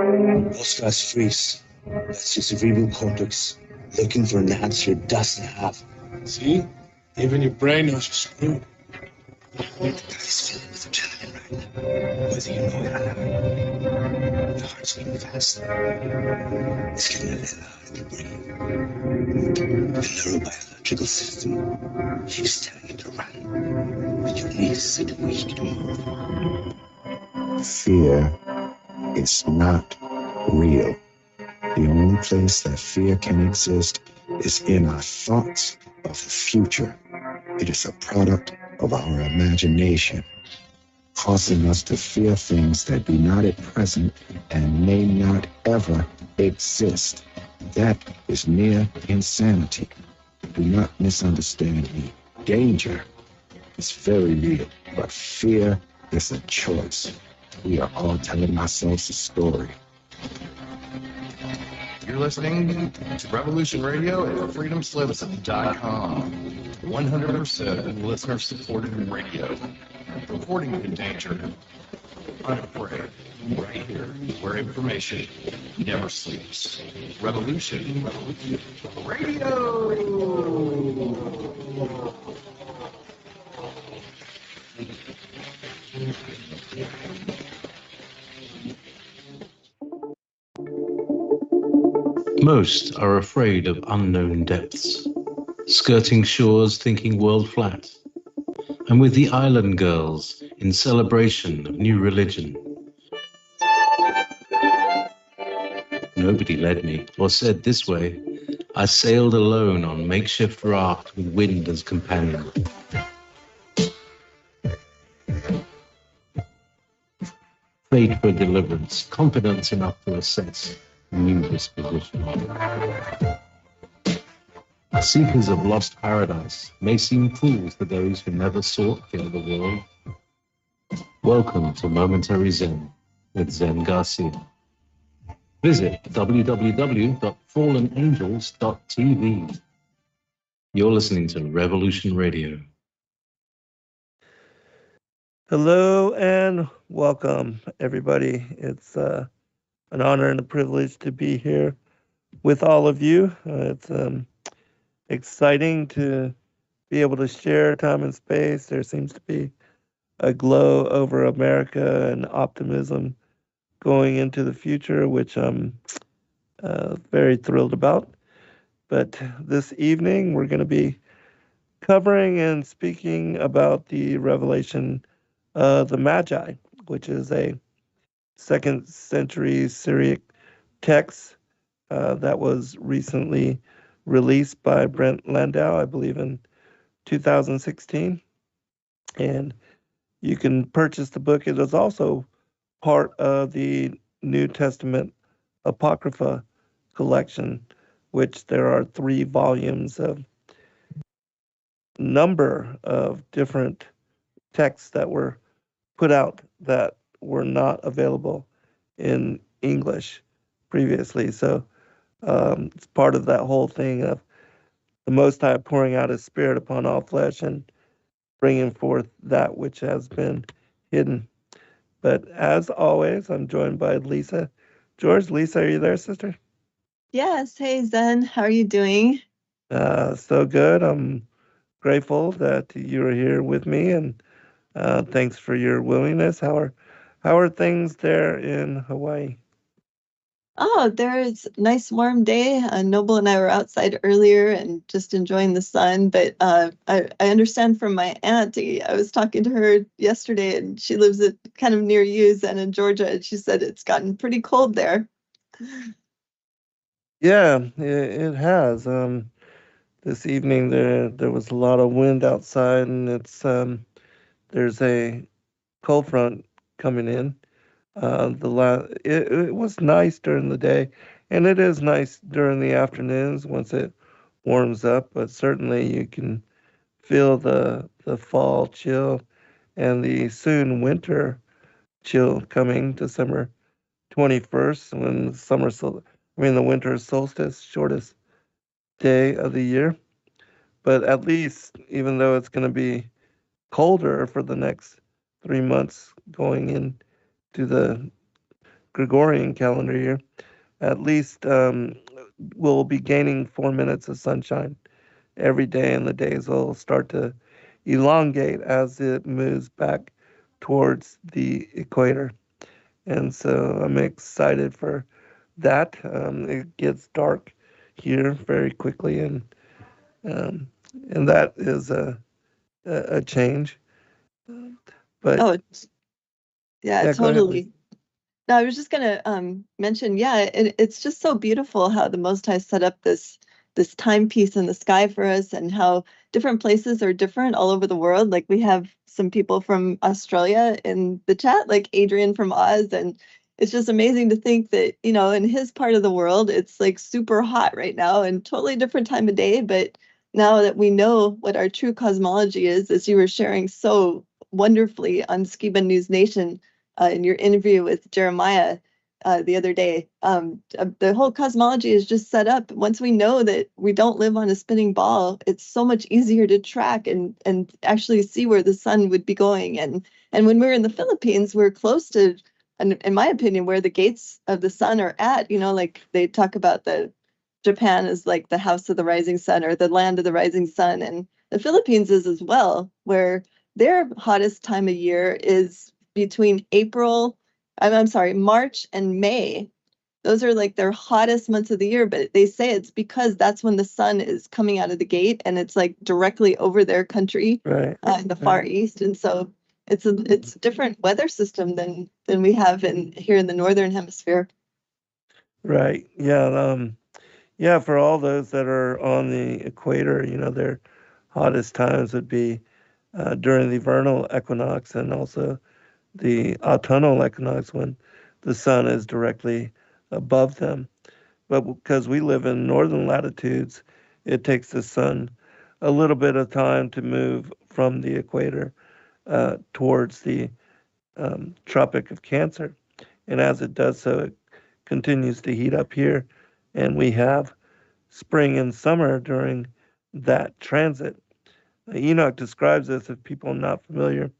Most guys freeze. That's your cerebral cortex looking for an answer it doesn't have. See? Even your brain knows you're screwed. Guy's feeling with adrenaline right now. Whether you know it or not. Your heart's beating fast. It's getting a little out of your brain. The neurobiological system keeps telling you to run. But your knees are too weak to move. Fear is not real. The only place that fear can exist is in our thoughts of the future. It is a product of our imagination, causing us to fear things that do not at present and may not ever exist. That is near insanity. Do not misunderstand me. Danger is very real, but fear is a choice. We are all telling ourselves a story. You're listening to Revolution Radio at freedomslips.com. 100% listener-supported radio. Reporting in danger. Unafraid. Right here, where information never sleeps. Revolution Radio! Most are afraid of unknown depths, skirting shores thinking world flat. And with the island girls in celebration of new religion. Nobody led me or said this way. I sailed alone on makeshift raft with wind as companion. Fate for deliverance, confidence enough to assess new disposition. Seekers of lost paradise may seem fools to those who never sought the other world. Welcome to Momentary Zen with Zen Garcia. Visit www.fallenangels.tv. You're listening to Revolution Radio. Hello and welcome, everybody. It's an honor and a privilege to be here with all of you. It's exciting to be able to share time and space. There seems to be a glow over America and optimism going into the future, which I'm very thrilled about. But this evening, we're going to be covering and speaking about the revelation of the Magi, which is a 2nd century Syriac text that was recently released by Brent Landau, I believe in 2016. And you can purchase the book. It is also part of the New Testament Apocrypha collection, which there are 3 volumes of number of different texts that were put out that were not available in English previously. So it's part of that whole thing of the Most High pouring out His Spirit upon all flesh and bringing forth that which has been hidden. But as always, I'm joined by Lisa. George, Lisa, are you there, sister? Yes. Hey, Zen. How are you doing? So good. I'm grateful that you're here with me, and thanks for your willingness. How are things there in Hawaii? Oh, there's a nice warm day. Noble and I were outside earlier and just enjoying the sun. But I understand from my auntie, I was talking to her yesterday, and she lives at kind of near you, Zen, in Georgia, and she said it's gotten pretty cold there. Yeah, it has. This evening there was a lot of wind outside, and there's a cold front coming in. It was nice during the day, and it is nice during the afternoons once it warms up. But certainly you can feel the fall chill and the soon winter chill coming December 21st when the winter solstice, shortest day of the year. But at least, even though it's going to be colder for the next 3 months going into the Gregorian calendar year, at least we'll be gaining 4 minutes of sunshine every day, and the days will start to elongate as it moves back towards the equator. And so I'm excited for that. It gets dark here very quickly, um, and that is a change. But Oh, yeah, yeah, go ahead, Lisa. totally. No, I was just gonna mention, yeah, it's just so beautiful how the Most High set up this timepiece in the sky for us, and how different places are different all over the world. Like we have some people from Australia in the chat, like Adrian from Oz, and it's just amazing to think that, you know, in his part of the world, it's like super hot right now and totally different time of day. But now that we know what our true cosmology is, as you were sharing so wonderfully on Skiba News Nation, in your interview with Jeremiah the other day. The whole cosmology is just set up. Once we know that we don't live on a spinning ball, it's so much easier to track and actually see where the sun would be going. And when we're in the Philippines, we're close to, and in my opinion, where the gates of the sun are at. You know, like they talk about Japan is like the house of the rising sun, or the land of the rising sun, and the Philippines is as well, where their hottest time of year is between March and May. Those are like their hottest months of the year, but they say it's because that's when the sun is coming out of the gate, and it's like directly over their country, Right. in the Far East. And so it's a different weather system than we have here in the Northern Hemisphere. Right. Yeah. For all those that are on the equator, you know, their hottest times would be during the vernal equinox and also the autumnal equinox when the sun is directly above them. But because we live in northern latitudes, it takes the sun a little bit of time to move from the equator towards the Tropic of Cancer. And as it does so, it continues to heat up here. And we have spring and summer during that transit. Enoch describes this, if people are not familiar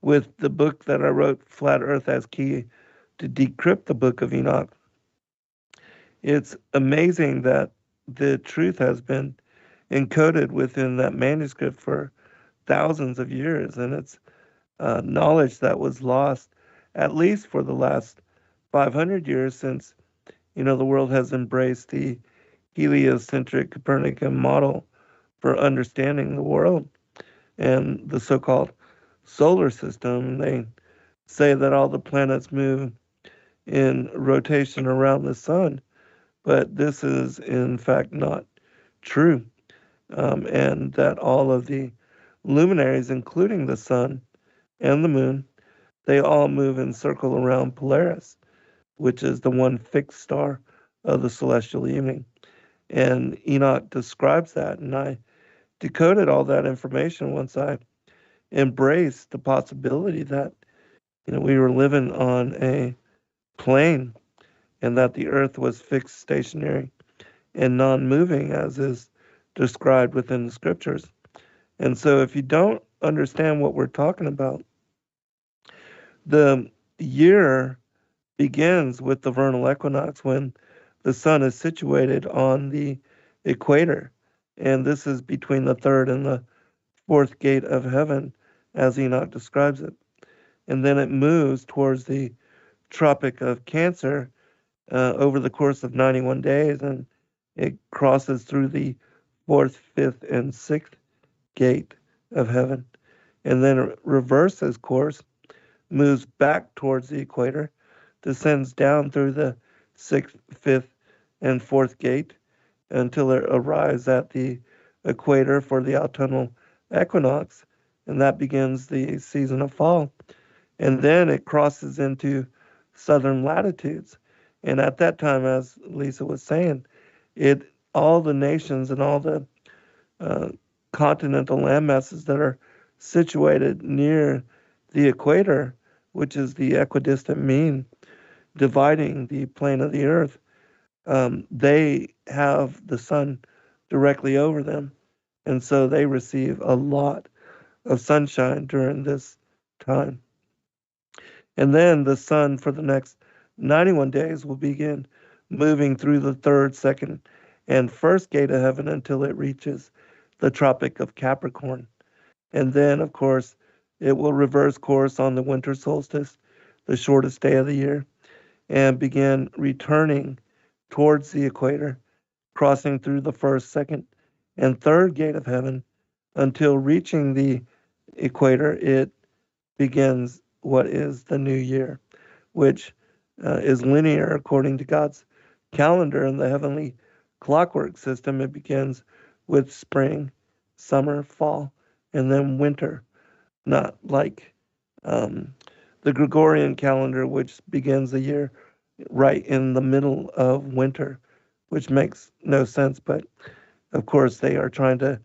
with the book that I wrote, Flat Earth as Key to Decrypt the Book of Enoch. It's amazing that the truth has been encoded within that manuscript for thousands of years, and it's knowledge that was lost at least for the last 500 years, since, you know, the world has embraced the heliocentric Copernican model for understanding the world and the so-called solar system. They say that all the planets move in rotation around the sun, but this is in fact not true, and that all of the luminaries, including the sun and the moon, they all move in circle around Polaris, which is the one fixed star of the celestial evening. And Enoch describes that, and I decoded all that information once I embraced the possibility that, you know, we were living on a plane and that the earth was fixed, stationary, and non-moving, as is described within the scriptures. And so if you don't understand what we're talking about, the year begins with the vernal equinox, when the sun is situated on the equator. And this is between the third and the fourth gate of heaven, as Enoch describes it. And then it moves towards the Tropic of Cancer over the course of 91 days, and it crosses through the fourth, fifth, and sixth gate of heaven. And then it reverses course, moves back towards the equator, descends down through the sixth, fifth, and fourth gate until it arrives at the equator for the autumnal equinox, and that begins the season of fall. And then it crosses into southern latitudes. And at that time, as Lisa was saying, all the nations and all the continental landmasses that are situated near the equator, which is the equidistant mean dividing the plane of the earth, they have the sun directly over them. And so they receive a lot of sunshine during this time. And then the sun for the next 91 days will begin moving through the third, second, and first gate of heaven until it reaches the Tropic of Capricorn. And then, of course, it will reverse course on the winter solstice, the shortest day of the year, and begin returning towards the equator, crossing through the first, second, and third gate of heaven until reaching the equator. It begins what is the new year, which is linear according to God's calendar and the heavenly clockwork system. It begins with spring, summer, fall, and then winter, not like the Gregorian calendar, which begins the year right in the middle of winter, which makes no sense. But of course, they are trying to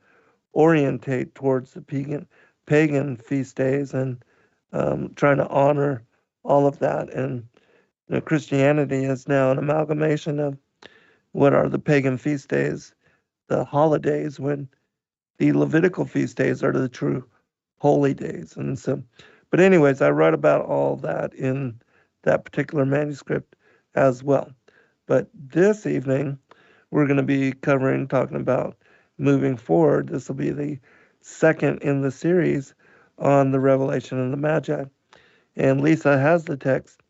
orientate towards the pagan feast days and trying to honor all of that. And Christianity is now an amalgamation of what are the pagan feast days, the holidays, when the Levitical feast days are the true holy days. And so, but anyways, I write about all that in that particular manuscript as well. But this evening, we're going to be talking about moving forward. This will be the second in the series on the revelation of the Magi. And Lisa has the text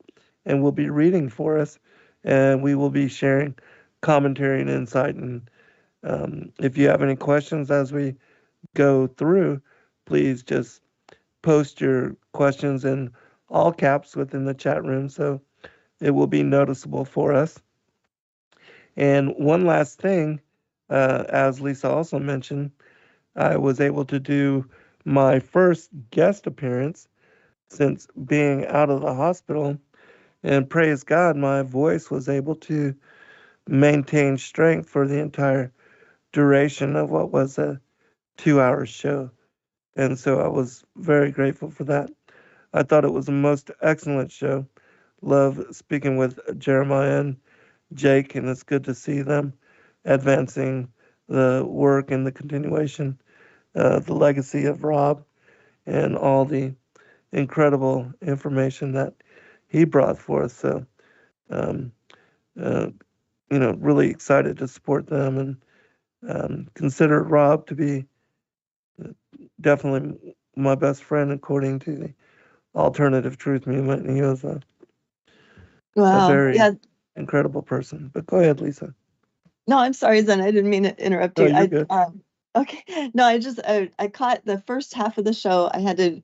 and will be reading for us, and we will be sharing commentary and insight. And if you have any questions as we go through, please just post your questions in all caps within the chat room so it will be noticeable for us. And one last thing, as Lisa also mentioned, I was able to do my first guest appearance since being out of the hospital. And praise God, my voice was able to maintain strength for the entire duration of what was a 2-hour show. And so I was very grateful for that. I thought it was a most excellent show. Love speaking with Jeremiah and Jake, and it's good to see them advancing the work and the continuation, the legacy of Rob, and all the incredible information that he brought forth. So, really excited to support them and consider Rob to be definitely my best friend according to the alternative truth movement. And he was a very incredible person. But go ahead, Lisa. No, I'm sorry, Zen. I didn't mean to interrupt you. No, you're good. Okay. No, I caught the first half of the show. I had to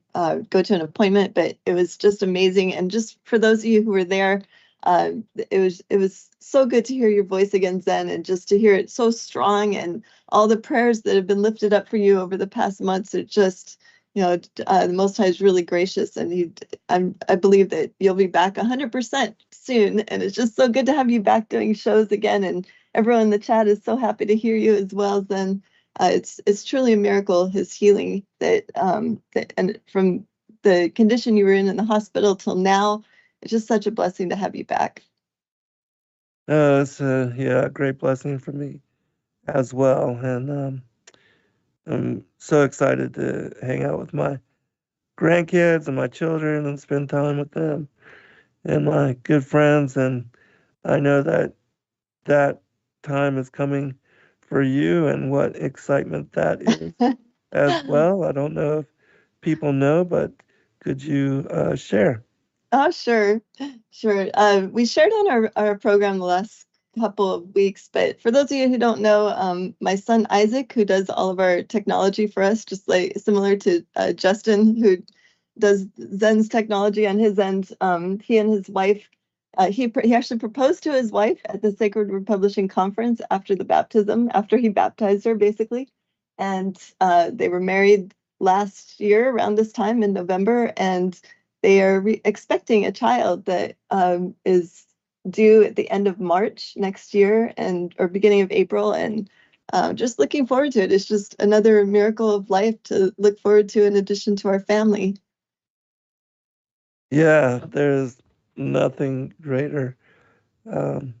go to an appointment, but it was just amazing. And just for those of you who were there, it was so good to hear your voice again, Zen, and just to hear it so strong and all the prayers that have been lifted up for you over the past months. It just, the Most High is really gracious, and I believe that you'll be back 100% soon. And it's just so good to have you back doing shows again. And everyone in the chat is so happy to hear you as well, Zen. It's truly a miracle, his healing, that and from the condition you were in the hospital till now. It's just such a blessing to have you back. It's a great blessing for me as well. And I'm so excited to hang out with my grandkids and my children and spend time with them and my good friends. And I know that time is coming for you, and what excitement that is as well. I don't know if people know, but could you share? Oh, sure. We shared on our program the last couple of weeks, but for those of you who don't know, my son Isaac, who does all of our technology for us, just like similar to Justin, who does Zen's technology on his end, he and his wife, he actually proposed to his wife at the Sacred Republishing Conference after the baptism, after he baptized her, basically. And they were married last year around this time in November, and they are expecting a child that is due at the end of March next year or beginning of April. And just looking forward to it. It's just another miracle of life to look forward to in addition to our family. Yeah, there's nothing greater. I'm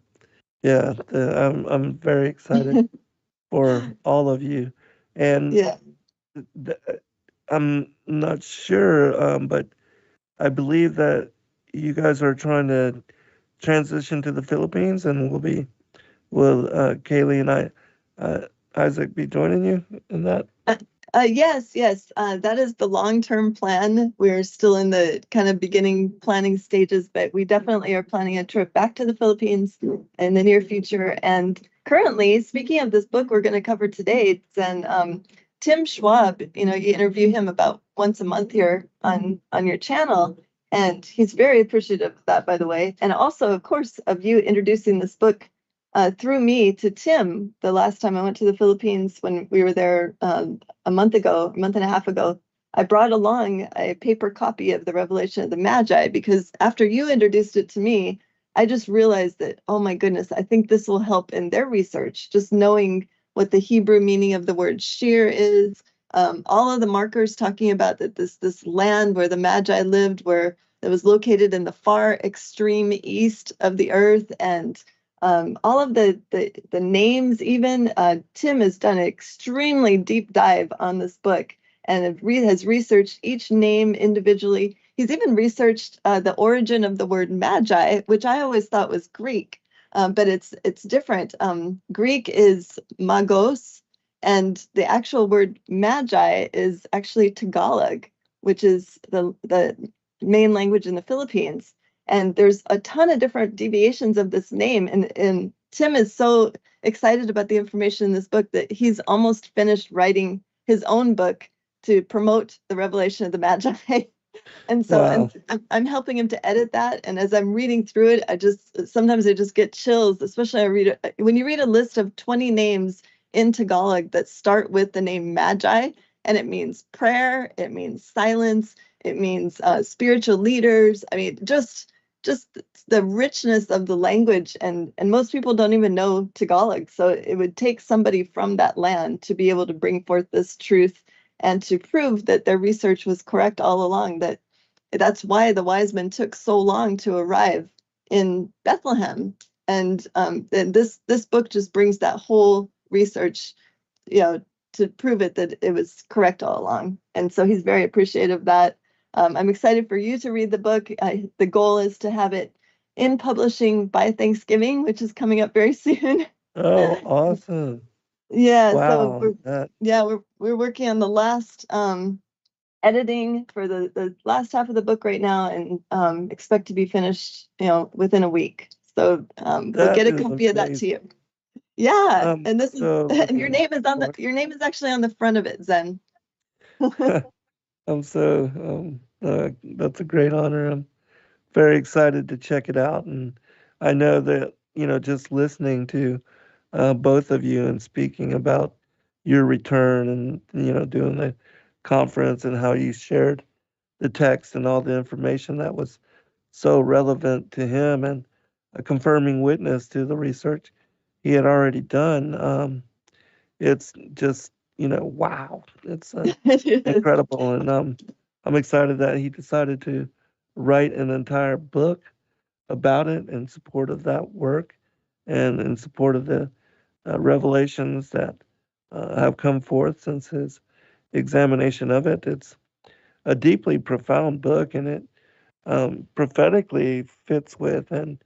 very excited for all of you. And I'm not sure, but I believe that you guys are trying to transition to the Philippines, and will Kaylee and Isaac be joining you in that? Yes. That is the long-term plan. We're still in the kind of beginning planning stages, but we definitely are planning a trip back to the Philippines in the near future. And currently, speaking of this book we're going to cover today, Tim Schwab, you interview him about once a month here on your channel, and he's very appreciative of that, by the way. And also, of course, of you introducing this book through me to Tim the last time I went to the Philippines when we were there a month and a half ago. I brought along a paper copy of the Revelation of the Magi because after you introduced it to me, I just realized that, oh my goodness, I think this will help in their research, just knowing what the Hebrew meaning of the word shear is, all of the markers talking about that this land where the Magi lived, where it was located in the far extreme east of the earth, and all of the names, even Tim has done an extremely deep dive on this book and has researched each name individually. He's even researched the origin of the word magi, which I always thought was Greek, but it's different. Greek is magos, and the actual word magi is actually Tagalog, which is the main language in the Philippines. And there's a ton of different deviations of this name. And Tim is so excited about the information in this book that he's almost finished writing his own book to promote the revelation of the Magi. And so Wow. I'm helping him to edit that. And as I'm reading through it, sometimes I just get chills, especially when you read a list of 20 names in Tagalog that start with the name Magi, and it means prayer, it means silence, it means spiritual leaders. I mean, just the richness of the language, and most people don't even know Tagalog. So it would take somebody from that land to be able to bring forth this truth and to prove that their research was correct all along, that's why the wise men took so long to arrive in Bethlehem. And this book just brings that whole research, to prove that it was correct all along. And so he's very appreciative of that. I'm excited for you to read the book. The goal is to have it in publishing by Thanksgiving, which is coming up very soon. Oh, awesome. Yeah, Wow. so we're working on the last editing for the last half of the book right now, and expect to be finished, within a week. So we'll get a copy of that to you. Yeah, and this is and your name is actually on the front of it, Zen. That's a great honor. I'm very excited to check it out, and I know that just listening to both of you and speaking about your return and doing the conference and how you shared the text and all the information that was so relevant to him and a confirming witness to the research he had already done. It's just wow, it's incredible, and I'm excited that he decided to write an entire book about it in support of that work and in support of the revelations that have come forth since his examination of it. It's a deeply profound book, and it prophetically fits with and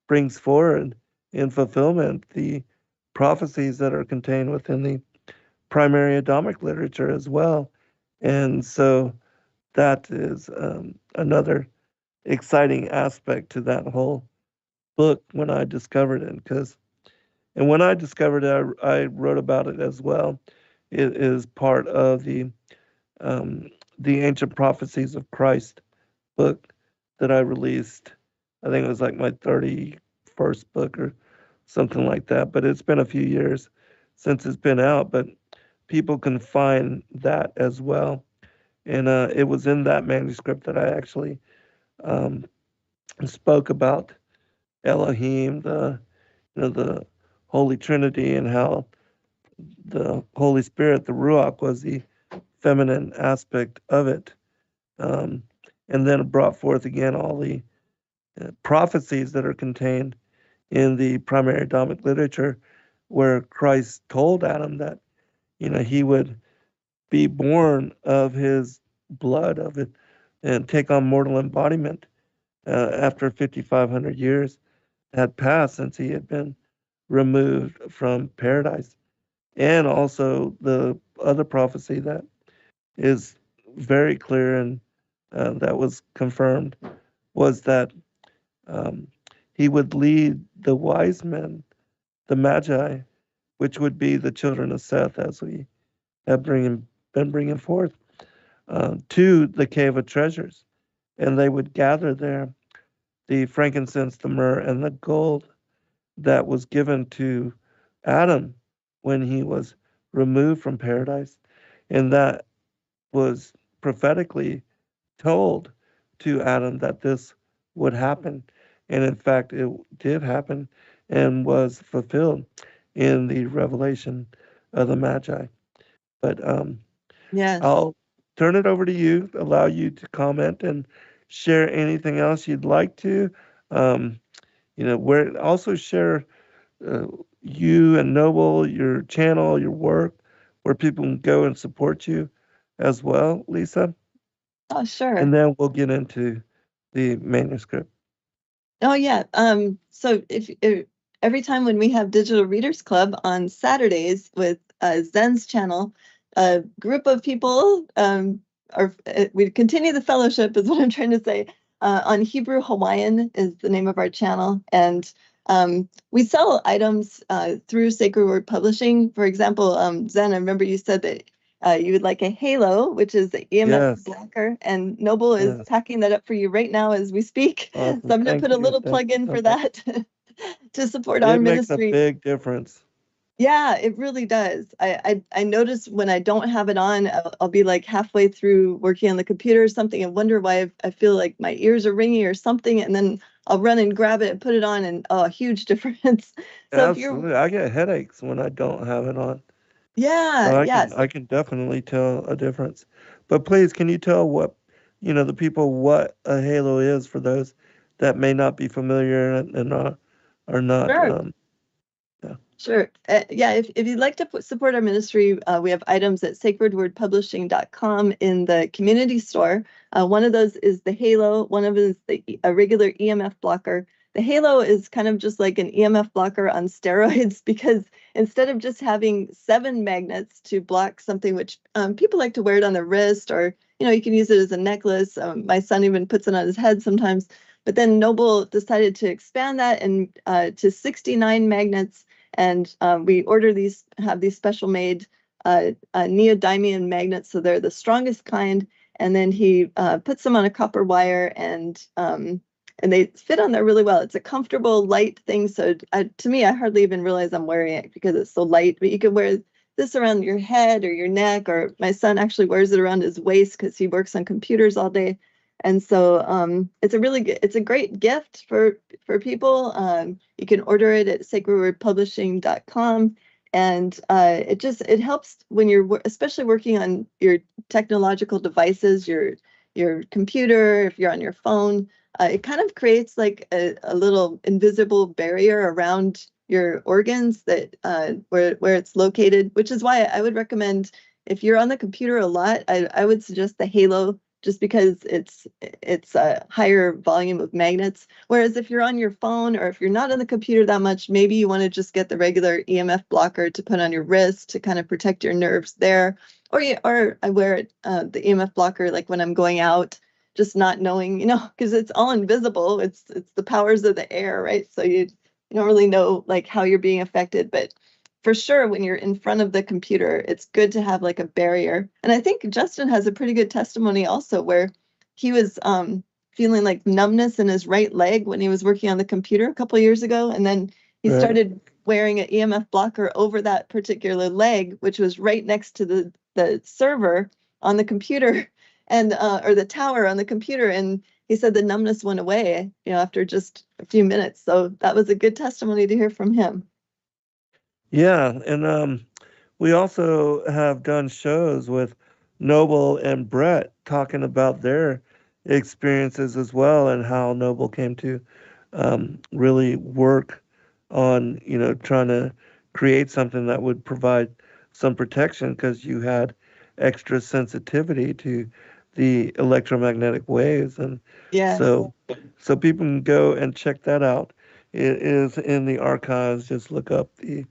brings forward in fulfillment the prophecies that are contained within the primary Adamic literature as well. And so that is another exciting aspect to that whole book when I discovered it. And when I discovered it, I wrote about it as well. It is part of the Ancient Prophecies of Christ book that I released. I think it was like my 31st book or something like that. But it's been a few years since it's been out. But people can find that as well. And it was in that manuscript that I actually spoke about Elohim, the Holy Trinity, and how the Holy Spirit, the Ruach, was the feminine aspect of it. And then it brought forth again all the prophecies that are contained in the primary Adamic literature, where Christ told Adam that he would be born of his blood of it and take on mortal embodiment after 5,500 years had passed since he had been removed from paradise. And also the other prophecy that is very clear and that was confirmed was that um, he would lead the wise men, the Magi, which would be the children of Seth, as we have been bringing forth, to the cave of treasures. And they would gather there the frankincense, the myrrh, and the gold that was given to Adam when he was removed from paradise. And that was prophetically told to Adam that this would happen. And in fact, it did happen and was fulfilled in the revelation of the Magi. But Yes. I'll turn it over to you, allow you to comment and share anything else you'd like to. Um, where also share uh, you and Noble, your channel, your work, where people can go and support you as well, Lisa. Oh, sure. And then we'll get into the manuscript. Oh, yeah. So if every time when we have Digital Readers Club on Saturdays with Zen's channel, a group of people we continue the fellowship is what I'm trying to say. On Hebrew Hawaiian is the name of our channel, and we sell items through Sacred Word Publishing. For example, Zen, I remember you said that you would like a halo, which is the EMF blocker, and Noble is packing that up for you right now as we speak. Awesome. So I'm going to put a little plug in for that to support our ministry. It makes a big difference. Yeah, it really does. I notice when I don't have it on, I'll be like halfway through working on the computer or something and wonder why I feel like my ears are ringing or something, and then I'll run and grab it and put it on, and a huge difference. So absolutely, I get headaches when I don't have it on. Yeah, so I can definitely tell a difference. But please, can you tell the people what a halo is for those that may not be familiar and are not? Sure. Sure. If you'd like to support our ministry, we have items at sacredwordpublishing.com in the community store. One of those is the halo. One of them is a regular EMF blocker. The halo is kind of just like an EMF blocker on steroids, because instead of just having 7 magnets to block something, which people like to wear it on their wrist, or you can use it as a necklace. My son even puts it on his head sometimes. But then Noble decided to expand that and to 69 magnets. And we have these special made neodymium magnets, so they're the strongest kind. And then he puts them on a copper wire, and they fit on there really well. It's a comfortable, light thing. So to me, I hardly even realize I'm wearing it because it's so light. But you can wear this around your head or your neck, or my son actually wears it around his waist because he works on computers all day. And so it's a great gift for people. You can order it at sacredwordpublishing.com, and it helps when you're especially working on your technological devices, your computer, if you're on your phone. It kind of creates like a little invisible barrier around your organs that where it's located, which is why I would recommend, if you're on the computer a lot, I would suggest the Halo, just because it's a higher volume of magnets. Whereas if you're on your phone, or if you're not on the computer that much, maybe you want to just get the regular EMF blocker to put on your wrist to kind of protect your nerves there. Or I wear it, the EMF blocker, like when I'm going out, just not knowing, because it's all invisible. It's the powers of the air, right? So you don't really know like how you're being affected, but for sure, when you're in front of the computer, it's good to have like a barrier. And I think Justin has a pretty good testimony also, where he was feeling like numbness in his right leg when he was working on the computer a couple of years ago. And then he started wearing an EMF blocker over that particular leg, which was right next to the server on the computer, and or the tower on the computer. And he said the numbness went away, after just a few minutes. So that was a good testimony to hear from him. Yeah, and we also have done shows with Noble and Brett talking about their experiences as well, and how Noble came to really work on, trying to create something that would provide some protection, because you had extra sensitivity to the electromagnetic waves. And so people can go and check that out It is in the archives. Just look up the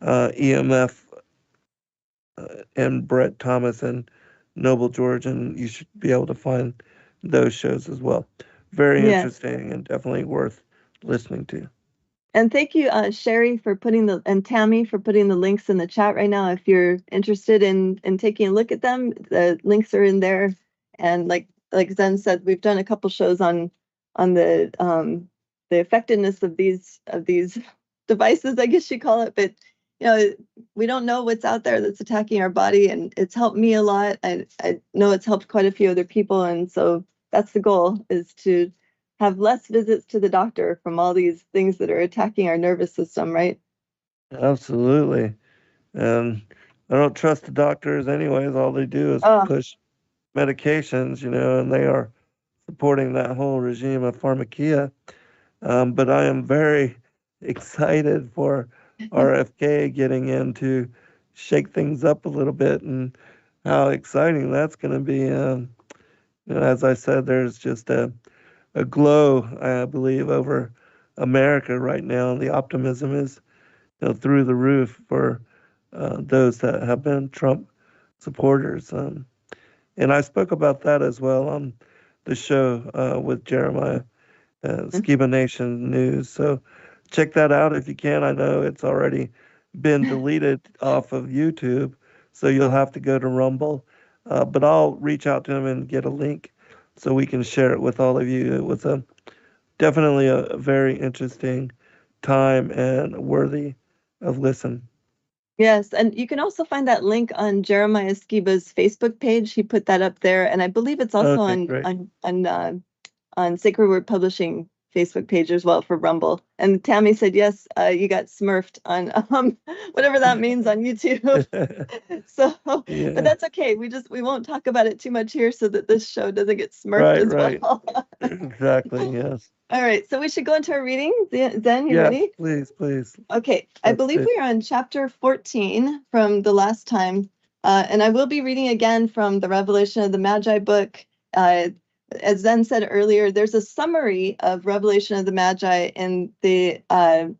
EMF and Brett Thomas and Noble George, and you should be able to find those shows as well. Very Yeah. interesting and definitely worth listening to. And thank you, Sherry, for and Tammy for putting the links in the chat right now. If you're interested in taking a look at them, the links are in there. And like Zen said, we've done a couple shows on the effectiveness of these devices, I guess you call it. But we don't know what's out there that's attacking our body, and it's helped me a lot. I know it's helped quite a few other people, and so that's the goal, is to have less visits to the doctor from all these things that are attacking our nervous system, right? Absolutely. And I don't trust the doctors anyways. All they do is push medications, and they are supporting that whole regime of pharmakia. But I am very excited for RFK getting in to shake things up a little bit, and how exciting that's going to be. As I said, there's just a glow, I believe, over America right now. The optimism is through the roof for those that have been Trump supporters. And I spoke about that as well on the show with Jeremiah, Skiba Nation News. So check that out if you can. I know it's already been deleted off of YouTube, so you'll have to go to Rumble. But I'll reach out to him and get a link so we can share it with all of you. It was definitely a very interesting time and worthy of listen. Yes, and you can also find that link on Jeremiah Skiba's Facebook page. He put that up there, and I believe it's also on Sacred Word Publishing Facebook page as well for Rumble. And Tammy said, yes, you got smurfed on whatever that means on YouTube. So, yeah. But that's okay. We won't talk about it too much here so that this show doesn't get smurfed as well. Exactly, yes. All right, so we should go into our reading. Zen, you ready? Please. Okay, I believe we are on chapter 14 from the last time. And I will be reading again from the Revelation of the Magi book. As Zen said earlier, there's a summary of Revelation of the Magi in the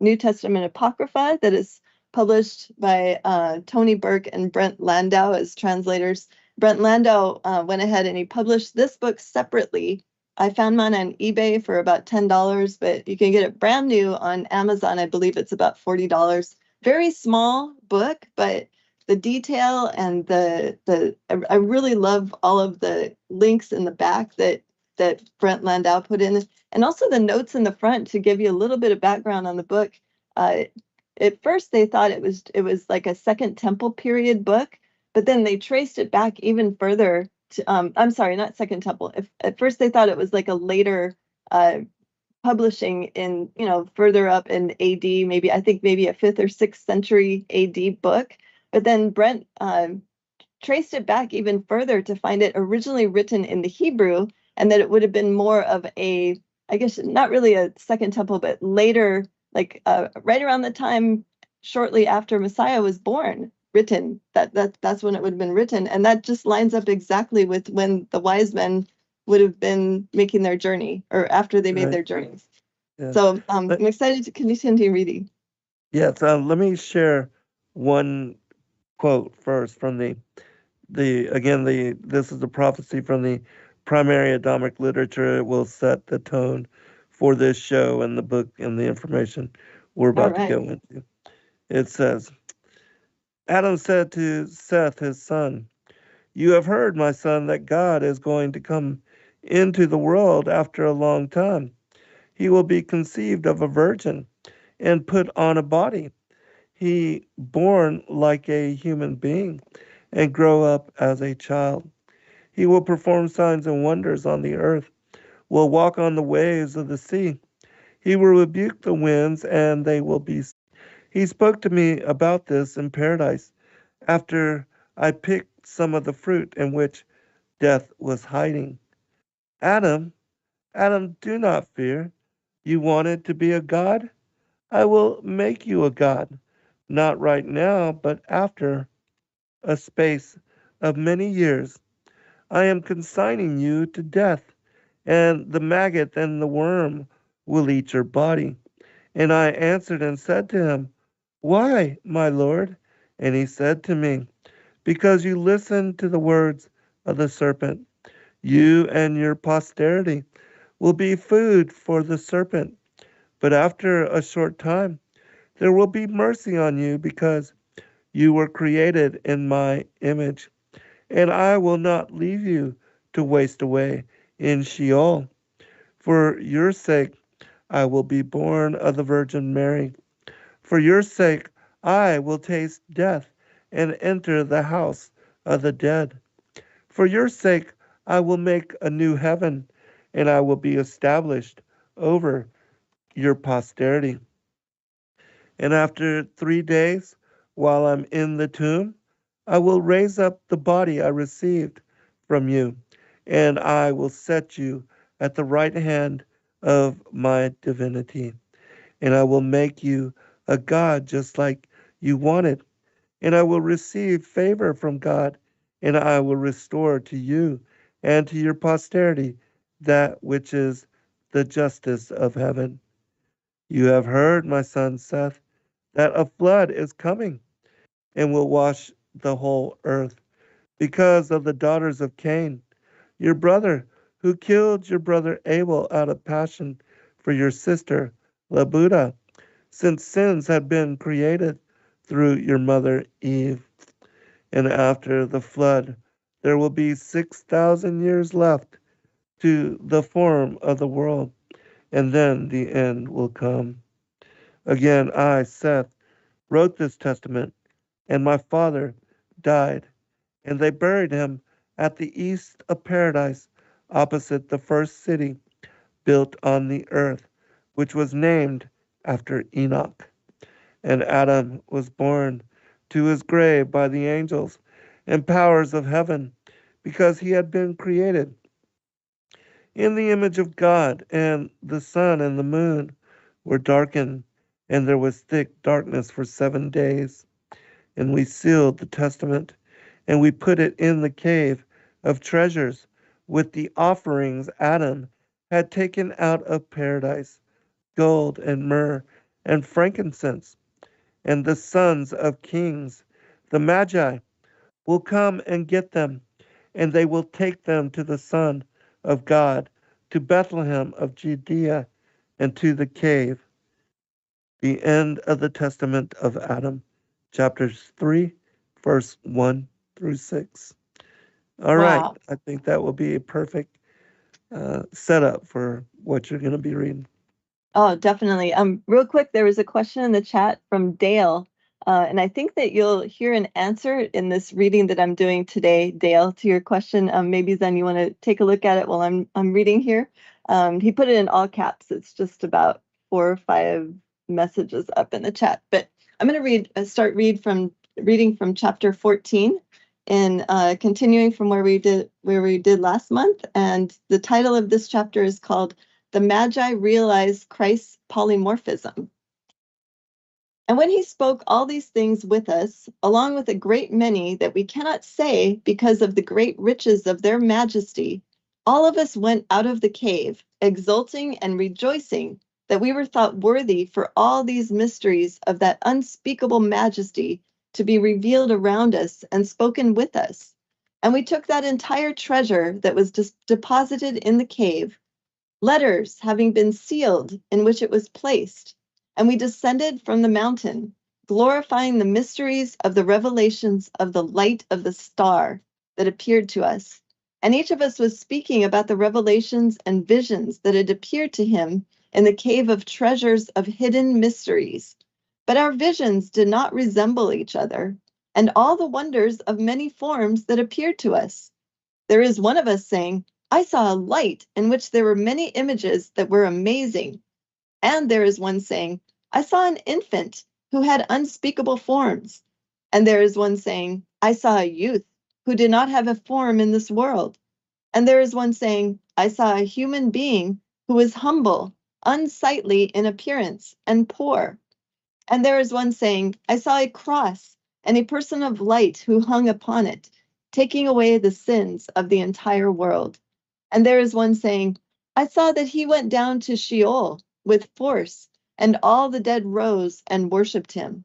New Testament Apocrypha that is published by Tony Burke and Brent Landau as translators. Brent Landau went ahead and he published this book separately. I found mine on eBay for about $10, but you can get it brand new on Amazon. I believe it's about $40. Very small book, but the detail and I really love all of the links in the back that Brent Landau put in, and also the notes in the front to give you a little bit of background on the book. At first they thought it was like a Second Temple period book, but then they traced it back even further to, I'm sorry, not Second Temple. At first they thought it was like a later publishing in, further up in AD, maybe a 5th or 6th century AD book. But then Brent traced it back even further to find it originally written in the Hebrew, and that it would have been more of I guess not really a Second Temple, but later, like right around the time shortly after Messiah was born, written. That's when it would have been written, and that just lines up exactly with when the wise men would have been making their journey, or after they made their journeys. Yeah. So I'm excited to continue reading. Yes, let me share one quote first from this is a prophecy from the primary Adamic literature. It will set the tone for this show and the book and the information we're about to go into. It says, Adam said to Seth, his son, "You have heard, my son, that God is going to come into the world after a long time. He will be conceived of a virgin and put on a body. He born like a human being and grow up as a child. He will perform signs and wonders on the earth, will walk on the waves of the sea. He will rebuke the winds and they will be. He spoke to me about this in paradise after I picked some of the fruit in which death was hiding. Adam, do not fear. You wanted to be a god? I will make you a god. Not right now, but after a space of many years. I am consigning you to death, and the maggot and the worm will eat your body, And I answered and said to him, Why, my Lord? And he said to me, Because you listened to the words of the serpent. You and your posterity will be food for the serpent. But after a short time, there will be mercy on you because you were created in my image. And I will not leave you to waste away in Sheol. For your sake, I will be born of the Virgin Mary. For your sake, I will taste death and enter the house of the dead. For your sake, I will make a new heaven, and I will be established over your posterity. And after 3 days, while I'm in the tomb, I will raise up the body I received from you, and I will set you at the right hand of my divinity. And I will make you a God just like you wanted. And I will receive favor from God, and I will restore to you and to your posterity that which is the justice of heaven. You have heard, my son Seth, that a flood is coming and will wash the whole earth because of the daughters of Cain, your brother, who killed your brother Abel out of passion for your sister Labuda, since sins had been created through your mother Eve. And after the flood, there will be 6,000 years left to the form of the world, and then the end will come. Again, I, Seth, wrote this testament, and my father died, and they buried him at the east of paradise, opposite the first city built on the earth, which was named after Enoch. And Adam was borne to his grave by the angels and powers of heaven, because he had been created in the image of God, and the sun and the moon were darkened, and there was thick darkness for 7 days. And we sealed the testament, and we put it in the cave of treasures with the offerings Adam had taken out of paradise, gold and myrrh and frankincense. And the sons of kings, the Magi, will come and get them, and they will take them to the Son of God, to Bethlehem of Judea, and to the cave. The end of the testament of Adam, chapters 3, verse 1 through 6. All right, Wow. I think that will be a perfect setup for what you're going to be reading. Oh, definitely. Real quick, there was a question in the chat from Dale, and I think that you'll hear an answer in this reading that I'm doing today, Dale, to your question. Maybe then you want to take a look at it while I'm reading here. He put it in all caps. It's just about 4 or 5 messages up in the chat. But I'm going to start reading from chapter 14, and continuing from where we did last month. And the title of this chapter is called "The Magi Realized Christ's Polymorphism." And when he spoke all these things with us, along with a great many that we cannot say because of the great riches of their majesty, all of us went out of the cave, exulting and rejoicing that we were thought worthy for all these mysteries of that unspeakable majesty to be revealed around us and spoken with us. And we took that entire treasure that was deposited in the cave, letters having been sealed in which it was placed, and we descended from the mountain, glorifying the mysteries of the revelations of the light of the star that appeared to us. And each of us was speaking about the revelations and visions that had appeared to him in the cave of treasures of hidden mysteries. But our visions did not resemble each other, and all the wonders of many forms that appeared to us. There is one of us saying, "I saw a light in which there were many images that were amazing." And there is one saying, "I saw an infant who had unspeakable forms." And there is one saying, "I saw a youth who did not have a form in this world." And there is one saying, "I saw a human being who was humble, unsightly in appearance, and poor." And there is one saying, "I saw a cross and a person of light who hung upon it, taking away the sins of the entire world." And there is one saying, "I saw that he went down to Sheol with force, And all the dead rose and worshipped him.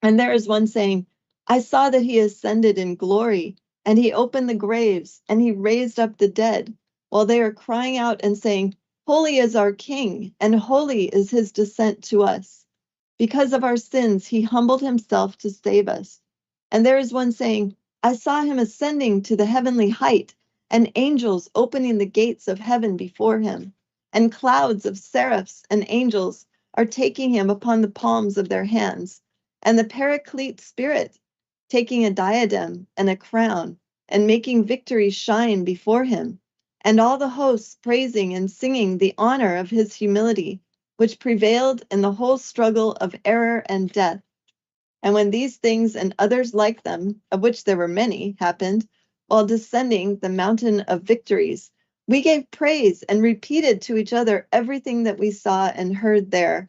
And there is one saying, I saw that he ascended in glory, and he opened the graves, and he raised up the dead, while they are crying out and saying, Holy is our King, and holy is his descent to us. Because of our sins, he humbled himself to save us. And there is one saying, I saw him ascending to the heavenly height, and angels opening the gates of heaven before him. And clouds of seraphs and angels are taking him upon the palms of their hands. And the Paraclete Spirit taking a diadem and a crown, and making victory shine before him. And all the hosts praising and singing the honor of his humility, which prevailed in the whole struggle of error and death. And when these things and others like them, of which there were many, happened, while descending the mountain of victories, we gave praise and repeated to each other everything that we saw and heard there.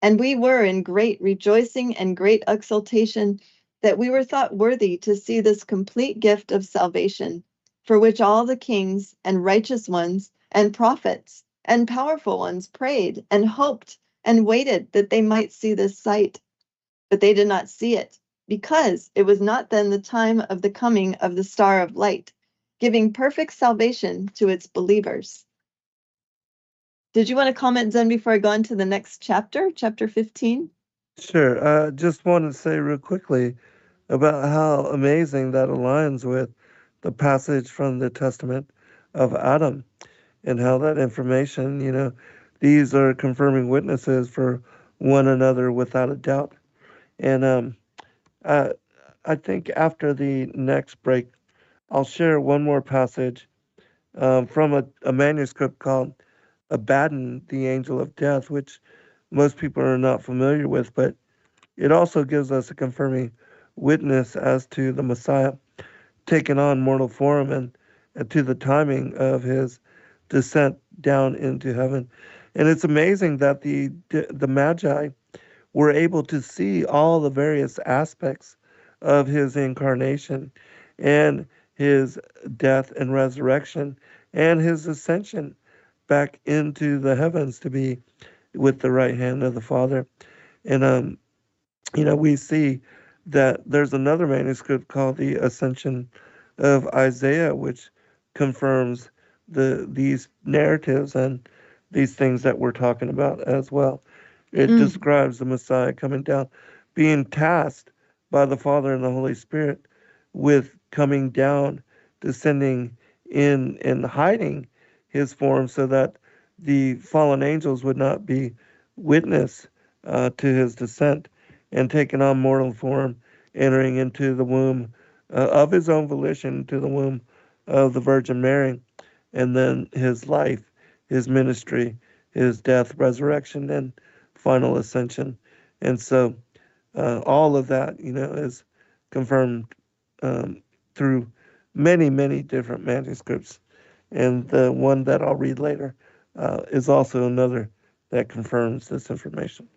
And we were in great rejoicing and great exultation that we were thought worthy to see this complete gift of salvation, for which all the kings and righteous ones and prophets and powerful ones prayed and hoped and waited that they might see this sight. But they did not see it, because it was not then the time of the coming of the star of light, giving perfect salvation to its believers. Did you want to comment, Zen, before I go on to the next chapter, chapter 15? Sure. Just want to say real quickly about how amazing that aligns with the passage from the Testament of Adam, and how that information, these are confirming witnesses for one another without a doubt. And I think after the next break, I'll share one more passage from a manuscript called Abadon, the Angel of Death, which most people are not familiar with, but it also gives us a confirming witness as to the Messiah taking on mortal form and to the timing of his descent down into heaven. And it's amazing that the Magi were able to see all the various aspects of his incarnation and his death and resurrection and his ascension back into the heavens to be with the right hand of the Father. And we see that there's another manuscript called the Ascension of Isaiah, which confirms these narratives and these things that we're talking about as well. It describes the Messiah coming down, being tasked by the Father and the Holy Spirit with coming down, descending in and hiding his form so that the fallen angels would not be witness to his descent, and taking on mortal form, entering into the womb of his own volition, to the womb of the Virgin Mary, and then his life, his ministry, his death, resurrection, and final ascension. And so all of that, is confirmed through many, many different manuscripts. And the one that I'll read later is also another that confirms this information.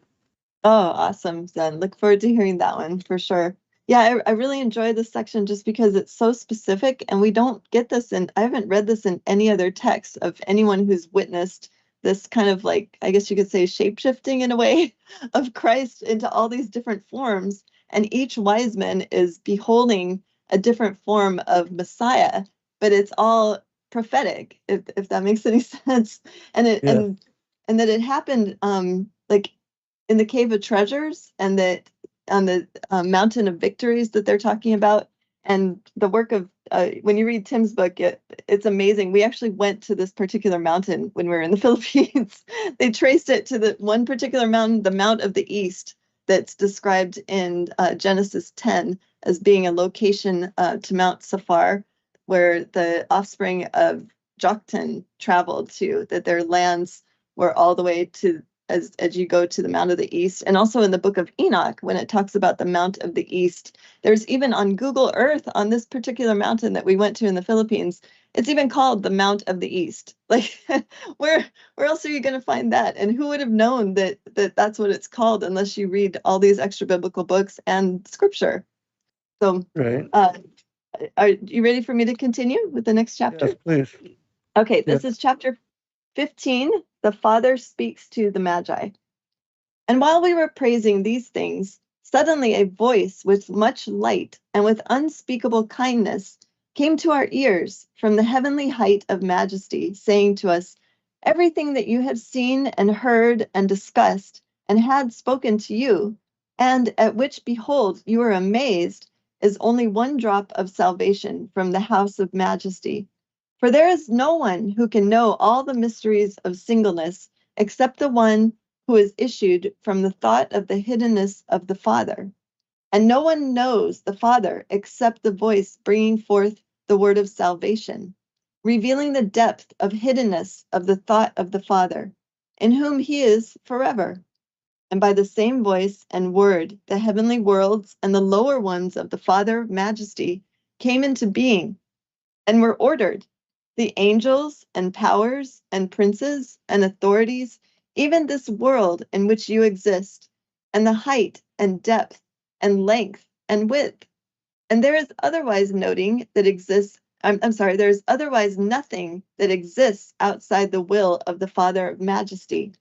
Oh, awesome, Zen. Look forward to hearing that one for sure. Yeah, I really enjoy this section just because it's so specific, and we don't get this I haven't read this in any other text of anyone who's witnessed this kind of, like, I guess you could say, shape-shifting in a way of Christ into all these different forms. And each wise man is beholding a different form of Messiah, but it's all prophetic, if that makes any sense. And and that it happened like in the Cave of Treasures, and that on the Mountain of Victories that they're talking about, and the work of when you read Tim's book, it's amazing. We actually went to this particular mountain when we were in the Philippines. They traced it to the one particular mountain, the Mount of the East, that's described in Genesis 10 as being a location to Mount Safar, where the offspring of Joktan traveled to, that their lands were all the way to as you go to the Mount of the East. And also in the book of Enoch, when it talks about the Mount of the East, there's even on Google Earth, on this particular mountain that we went to in the Philippines, it's even called the Mount of the East. Like, where else are you going to find that? And who would have known that that's what it's called unless you read all these extra biblical books and scripture? So, Right. Are you ready for me to continue with the next chapter? Yes, please. Okay, this is chapter 15. The Father speaks to the Magi. And while we were praising these things, suddenly a voice with much light and with unspeakable kindness came to our ears from the heavenly height of majesty, saying to us, everything that you have seen and heard and discussed and had spoken to you, and at which, behold, you are amazed, is only one drop of salvation from the house of majesty. For there is no one who can know all the mysteries of singleness except the one who is issued from the thought of the hiddenness of the Father. And no one knows the Father except the voice bringing forth the word of salvation, revealing the depth of hiddenness of the thought of the Father, in whom he is forever. And by the same voice and word, the heavenly worlds and the lower ones of the Father majesty came into being and were ordered. The angels and powers and princes and authorities, even this world in which you exist, and the height and depth and length and width. And there is otherwise noting that exists, there is otherwise nothing that exists outside the will of the Father of majesty,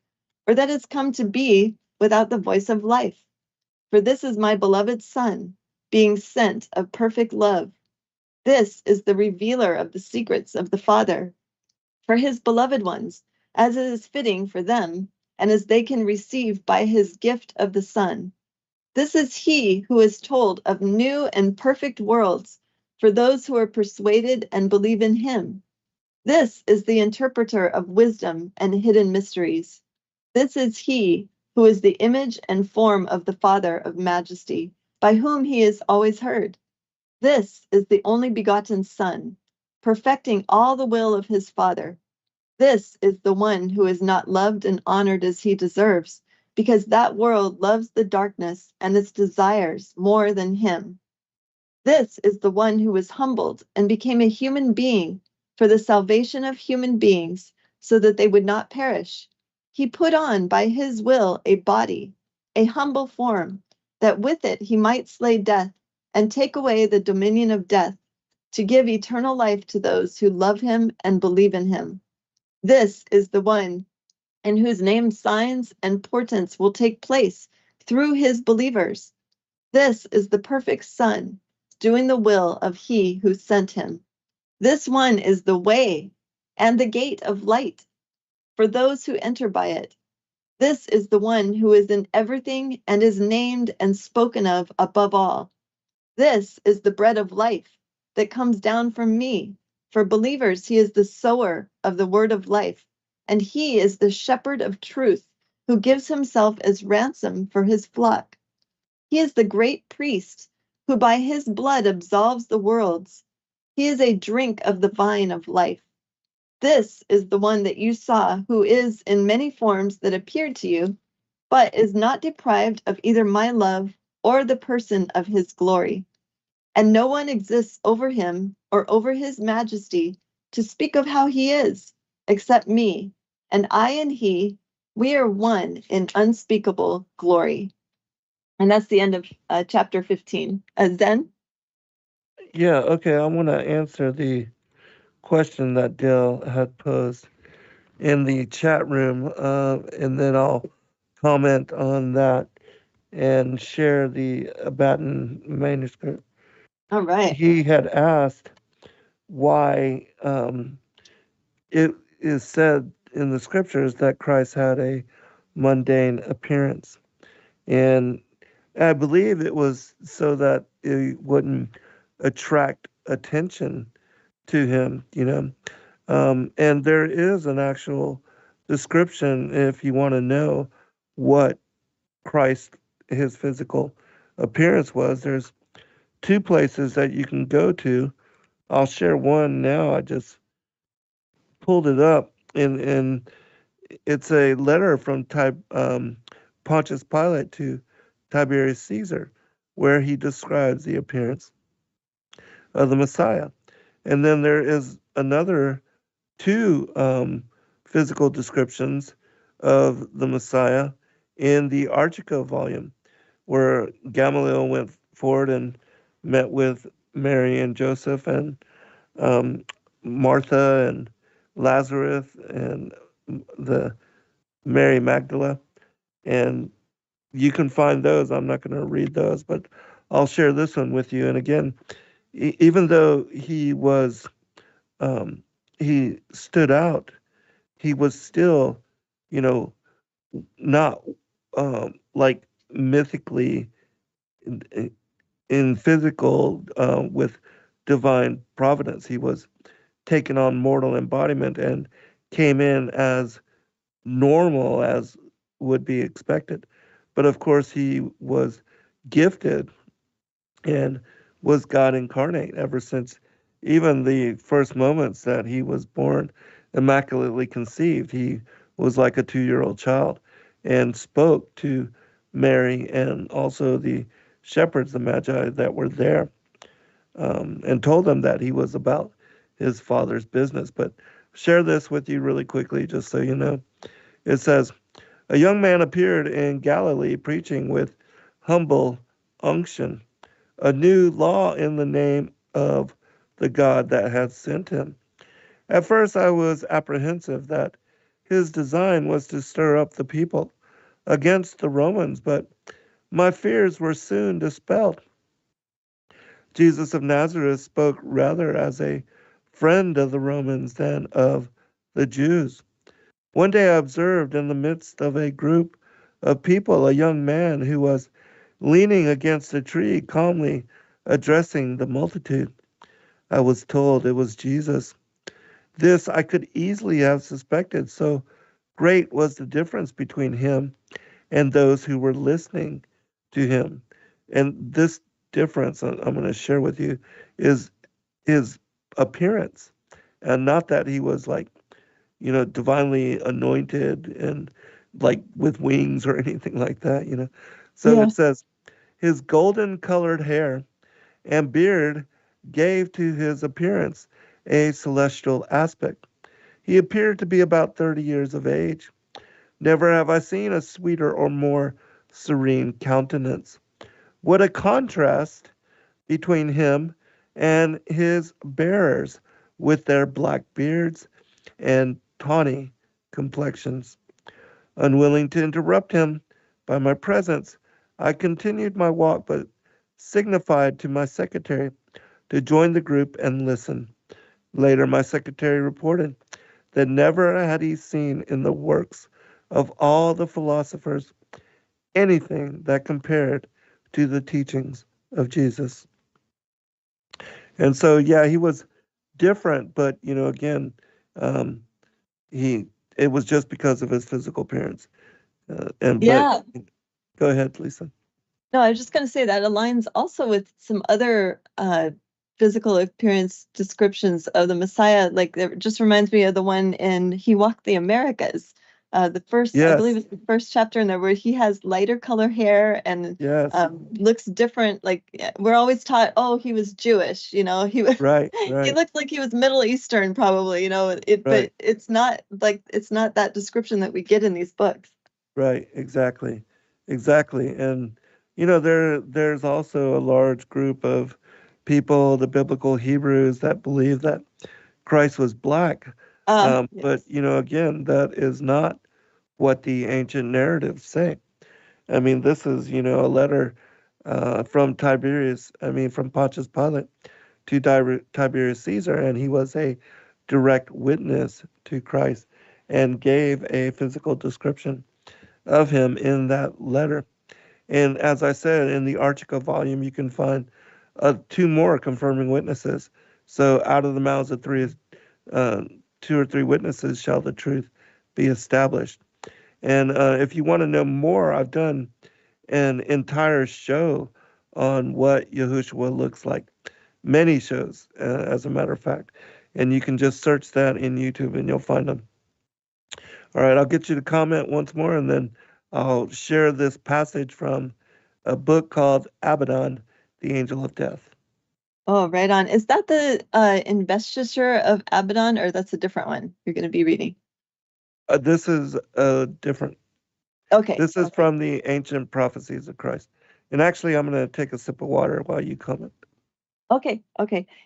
or that has come to be without the voice of life. For this is my beloved Son, being sent of perfect love. This is the revealer of the secrets of the Father for his beloved ones, as it is fitting for them, and as they can receive by his gift of the Son. This is he who is told of new and perfect worlds for those who are persuaded and believe in him. This is the interpreter of wisdom and hidden mysteries. This is he who is the image and form of the Father of majesty, by whom he is always heard. This is the only begotten Son, perfecting all the will of his Father. This is the one who is not loved and honored as he deserves, because that world loves the darkness and its desires more than him. This is the one who was humbled and became a human being for the salvation of human beings, so that they would not perish. He put on by his will a body, a humble form, that with it he might slay death and take away the dominion of death, to give eternal life to those who love him and believe in him. This is the one in whose name signs and portents will take place through his believers. This is the perfect Son, doing the will of he who sent him. This one is the way and the gate of light for those who enter by it. This is the one who is in everything and is named and spoken of above all. This is the bread of life that comes down from me. For believers, he is the sower of the word of life, and he is the shepherd of truth who gives himself as ransom for his flock. He is the great priest who by his blood absolves the worlds. He is a drink of the vine of life. This is the one that you saw, who is in many forms that appeared to you, but is not deprived of either my love or the person of his glory. And no one exists over him or over his majesty to speak of how he is, except me, and I and he, we are one in unspeakable glory. And that's the end of chapter 15. Zen? Yeah, okay, I want to answer the question that Dale had posed in the chat room, and then I'll comment on that and share the Abadon manuscript. All right. He had asked why it is said in the scriptures that Christ had a mundane appearance. And I believe it was so that it wouldn't attract attention to him, you know. And there is an actual description if you want to know what Christ, his physical appearance was. There's two places that you can go to. I'll share one now. I just pulled it up, and it's a letter from Pontius Pilate to Tiberius Caesar, where he describes the appearance of the Messiah. And then there is another two physical descriptions of the Messiah in the Archico volume, where Gamaliel went forward and met with Mary and Joseph and Martha and Lazarus and the Mary Magdala, and you can find those. I'm not going to read those, but I'll share this one with you. And again, even though he stood out, he was still, you know, not like mythically in physical with divine providence. He was taken on mortal embodiment and came in as normal as would be expected. But of course, he was gifted and was God incarnate ever since even the first moments that he was born, immaculately conceived. He was like a 2-year-old child and spoke to Mary and also the shepherds, the Magi that were there, and told them that he was about his father's business. But share this with you really quickly, just so you know. It says, a young man appeared in Galilee preaching with humble unction, a new law in the name of the God that had sent him. At first, I was apprehensive that his design was to stir up the people against the Romans, but my fears were soon dispelled. Jesus of Nazareth spoke rather as a friend of the Romans than of the Jews. One day I observed in the midst of a group of people a young man who was leaning against a tree, calmly addressing the multitude. I was told it was Jesus. This I could easily have suspected, so great was the difference between him and those who were listening to him. And this difference I'm going to share with you is his appearance, and not that he was like, divinely anointed and like with wings or anything like that. So Yeah. it says, his golden colored hair and beard gave to his appearance a celestial aspect. He appeared to be about 30 years of age. Never have I seen a sweeter or more serene countenance. What a contrast between him and his bearers with their black beards and tawny complexions. Unwilling to interrupt him by my presence, I continued my walk but signified to my secretary to join the group and listen. Later, my secretary reported that never had he seen in the works of all the philosophers anything that compared to the teachings of Jesus. And so, yeah, he was different, but again, um, he it was just because of his physical appearance. But Yeah. go ahead, Lisa. No, I was just going to say that aligns also with some other physical appearance descriptions of the Messiah. Like, it just reminds me of the one in He Walked the Americas. The first, I believe Yes, it's the first chapter in there, where he has lighter color hair and yes, looks different. Like, we're always taught, oh, he was Jewish, he was. right, He right, looked like he was Middle Eastern, probably, right, but it's not that description that we get in these books. right, exactly, exactly. And there's also a large group of people, the biblical Hebrews, that believe that Christ was black. But Yes. again, that is not what the ancient narratives say. I mean, this is a letter from from Pontius Pilate to Tiberius Caesar, and he was a direct witness to Christ and gave a physical description of him in that letter. And as I said, in the Archica volume, you can find 2 more confirming witnesses. So out of the mouths of 2 or 3 witnesses shall the truth be established. And if you want to know more, I've done an entire show on what Yahushua looks like. Many shows, as a matter of fact. And you can just search that in YouTube and you'll find them. All right, I'll get you to comment once more and then I'll share this passage from a book called Abadon, the Angel of Death. Oh, right on. Is that the investiture of Abadon, or that's a different one you're going to be reading? This is different. Okay. This is from the Ancient Prophecies of Christ. And actually, I'm going to take a sip of water while you comment. Okay.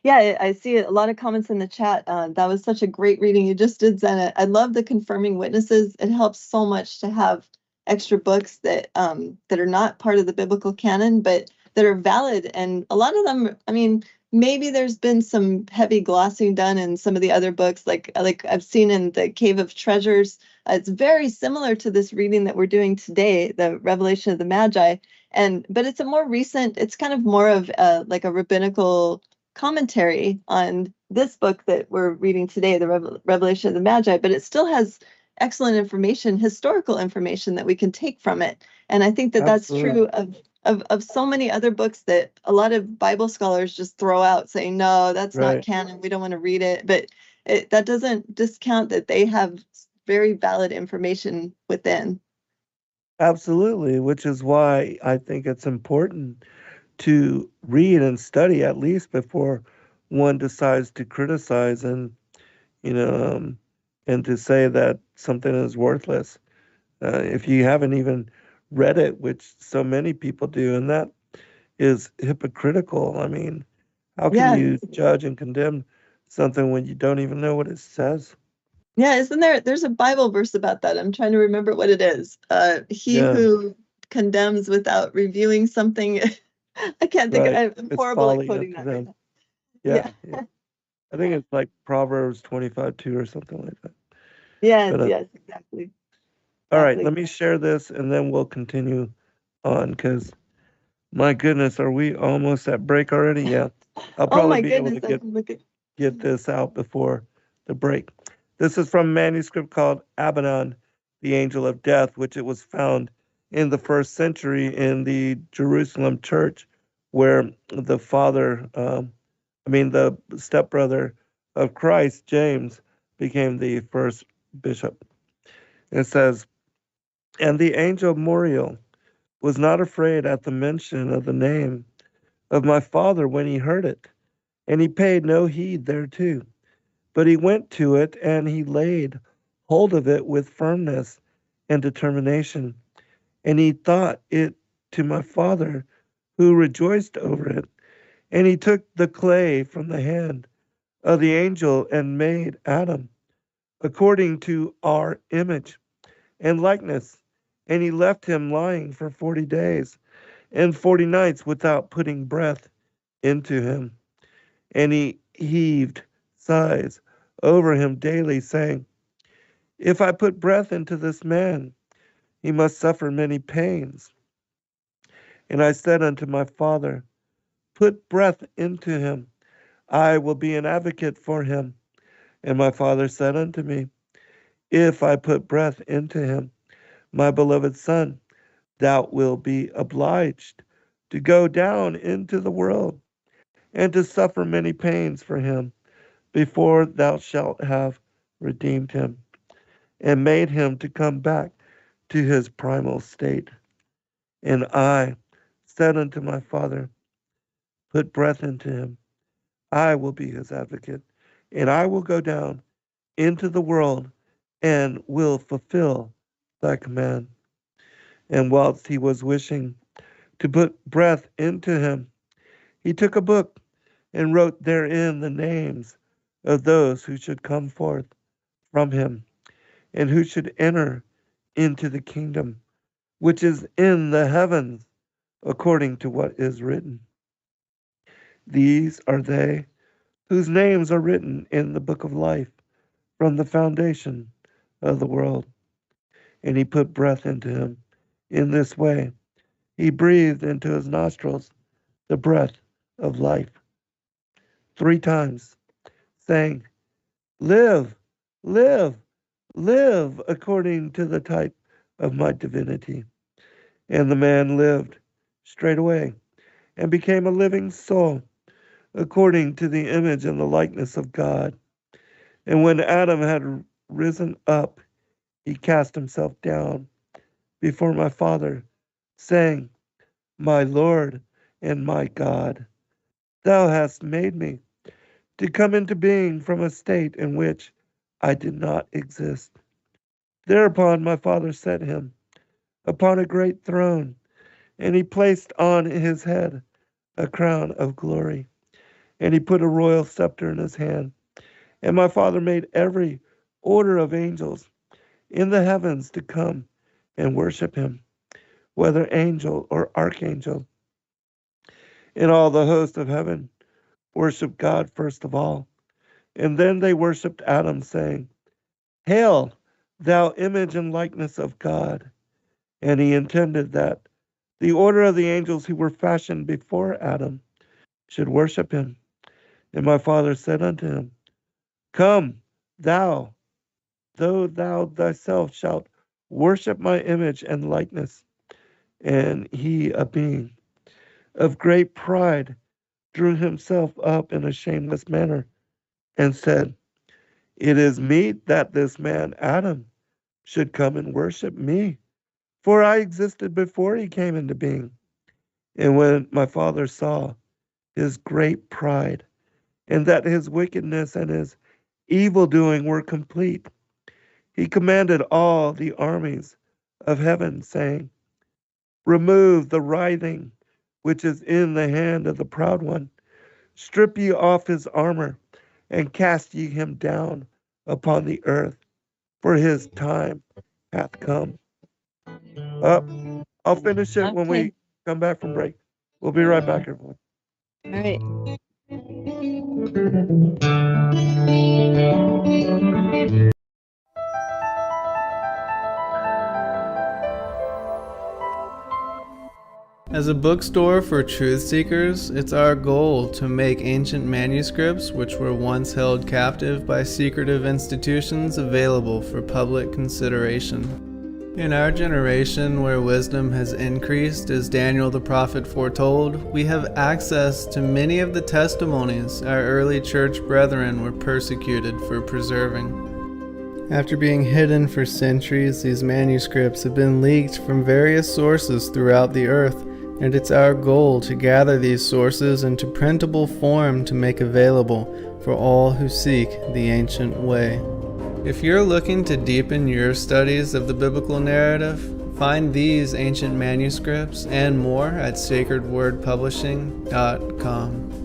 Yeah, I see a lot of comments in the chat. That was such a great reading you just did, Zen. I love the confirming witnesses. It helps so much to have extra books that are not part of the biblical canon, but that are valid. And a lot of them, I mean, maybe there's been some heavy glossing done in some of the other books, like I've seen in the Cave of Treasures. It's very similar to this reading that we're doing today, the Revelation of the Magi. But it's a more recent, it's kind of more of like a rabbinical commentary on this book that we're reading today, the Revelation of the Magi, but it still has excellent information, historical information that we can take from it. And I think that that's true of so many other books that a lot of Bible scholars just throw out saying, no, that's not canon. We don't want to read it. But that doesn't discount that they have very valid information within. Absolutely, which is why I think it's important to read and study at least before one decides to criticize and, and to say that something is worthless. If you haven't even read it, which so many people do, and that is hypocritical. I mean, how can you judge and condemn something when you don't even know what it says? Yeah, there's a Bible verse about that. I'm trying to remember what it is. Who condemns without reviewing something. I can't think I'm horrible at quoting that right now. Yeah. I think it's like Proverbs 25:2 or something like that. Yes, exactly. All right, let me share this and then we'll continue on because my goodness, are we almost at break already? Yeah. I'll probably be able to get this out before the break. This is from a manuscript called Abadon, the Angel of Death, which it was found in the 1st century in the Jerusalem church, where the the stepbrother of Christ, James, became the first bishop. It says, and the angel Muriel was not afraid at the mention of the name of my father when he heard it, and he paid no heed thereto. But he went to it, and he laid hold of it with firmness and determination. And he thought it to my father, who rejoiced over it. And he took the clay from the hand of the angel and made Adam, according to our image and likeness. And he left him lying for 40 days and 40 nights without putting breath into him. And he heaved sighs over him daily, saying, if I put breath into this man, he must suffer many pains. And I said unto my father, put breath into him, I will be an advocate for him. And my father said unto me, if I put breath into him, my beloved son, thou wilt be obliged to go down into the world and to suffer many pains for him before thou shalt have redeemed him and made him to come back to his primal state. And I said unto my father, put breath into him, I will be his advocate, and I will go down into the world and will fulfill thy command. And whilst he was wishing to put breath into him, he took a book and wrote therein the names of those who should come forth from him and who should enter into the kingdom which is in the heavens, according to what is written. These are they whose names are written in the book of life from the foundation of the world. And he put breath into him in this way. He breathed into his nostrils the breath of life 3 times, saying, live, live, live according to the type of my divinity. And the man lived straightway and became a living soul according to the image and the likeness of God. And when Adam had risen up, he cast himself down before my Father, saying, my Lord and my God, thou hast made me to come into being from a state in which I did not exist. Thereupon my Father set him upon a great throne, and he placed on his head a crown of glory, and he put a royal scepter in his hand. And my Father made every order of angels in the heavens to come and worship him, whether angel or archangel. And all the host of heaven worshiped God first of all. And then they worshiped Adam, saying, Hail, thou image and likeness of God. And he intended that the order of the angels who were fashioned before Adam should worship him. And my father said unto him, Come, thou, though thou thyself shalt worship my image and likeness. And he, a being of great pride, drew himself up in a shameless manner, and said, It is meet that this man Adam should come and worship me, for I existed before he came into being. And when my father saw his great pride, and that his wickedness and his evil doing were complete, he commanded all the armies of heaven, saying, Remove the writhing which is in the hand of the proud one. Strip ye off his armor, and cast ye him down upon the earth, for his time hath come. I'll finish it when we come back from break. We'll be right back, everyone. All right. As a bookstore for truth seekers, it's our goal to make ancient manuscripts which were once held captive by secretive institutions available for public consideration. In our generation, where wisdom has increased, as Daniel the prophet foretold, we have access to many of the testimonies our early church brethren were persecuted for preserving. After being hidden for centuries, these manuscripts have been leaked from various sources throughout the earth, and it's our goal to gather these sources into printable form to make available for all who seek the ancient way. If you're looking to deepen your studies of the biblical narrative, find these ancient manuscripts and more at sacredwordpublishing.com.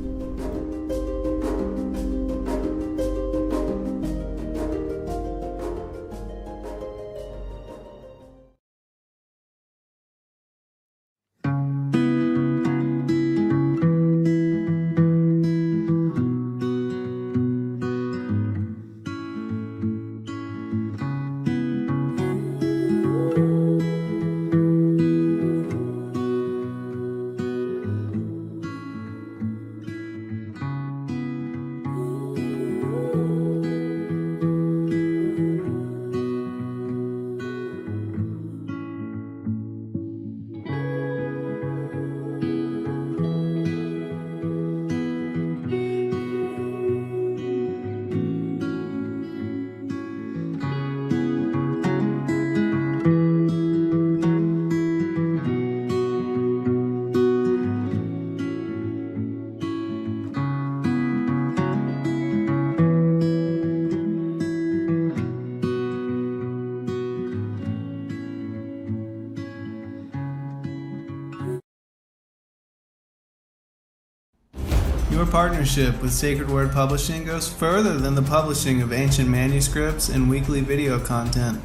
Your partnership with Sacred Word Publishing goes further than the publishing of ancient manuscripts and weekly video content.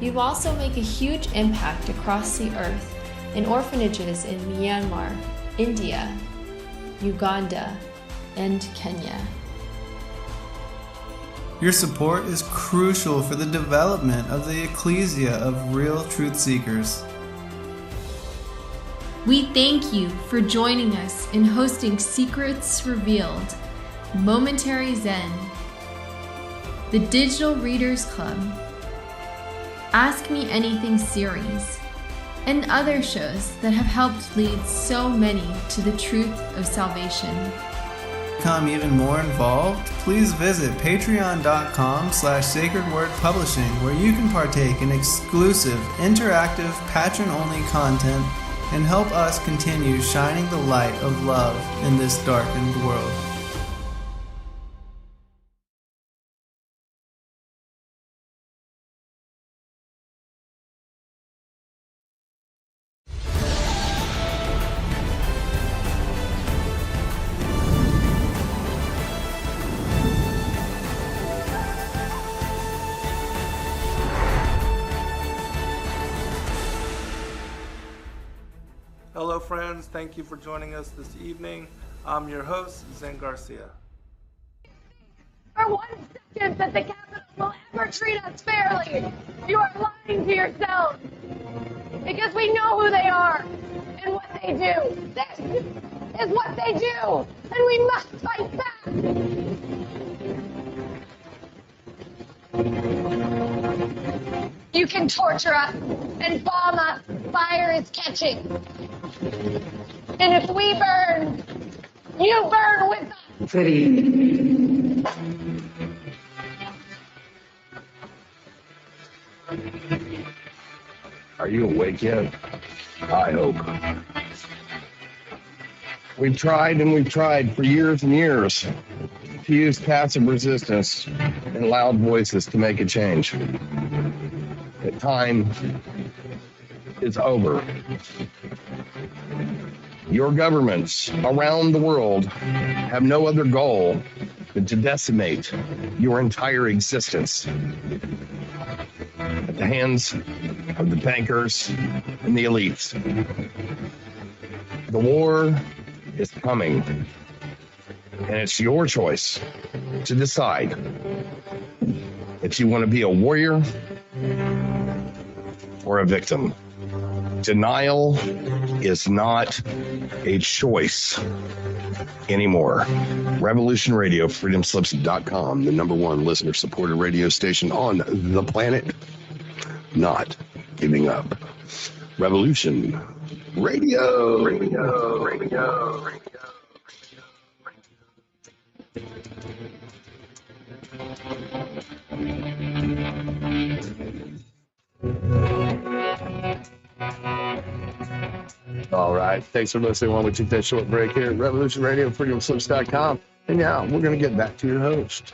You also make a huge impact across the earth in orphanages in Myanmar, India, Uganda, and Kenya. Your support is crucial for the development of the ecclesia of real truth seekers. We thank you for joining us in hosting Secrets Revealed, Momentary Zen, the Digital Readers Club, Ask Me Anything series, and other shows that have helped lead so many to the truth of salvation. To become even more involved, please visit patreon.com/sacredwordpublishing, where you can partake in exclusive, interactive, patron-only content and help us continue shining the light of love in this darkened world. Hello, friends. Thank you for joining us this evening. I'm your host, Zen Garcia. For 1 second that the Capitol will ever treat us fairly, you are lying to yourselves. Because we know who they are and what they do. This is what they do, and we must fight back. You can torture us and bomb us. Fire is catching. And if we burn, you burn with us. Are you awake yet? I hope. We've tried and we've tried for years and years to use passive resistance and loud voices to make a change. The time is over. Your governments around the world have no other goal than to decimate your entire existence at the hands of the bankers and the elites. The war is coming, and it's your choice to decide if you want to be a warrior or a victim. Denial is not a choice anymore. Revolution Radio, freedomslips.com, the #1 listener-supported radio station on the planet. Not giving up. Revolution Radio. All right. Thanks for listening while we take that short break here at Revolution Radio, freedomslips.com. And now we're going to get back to your host.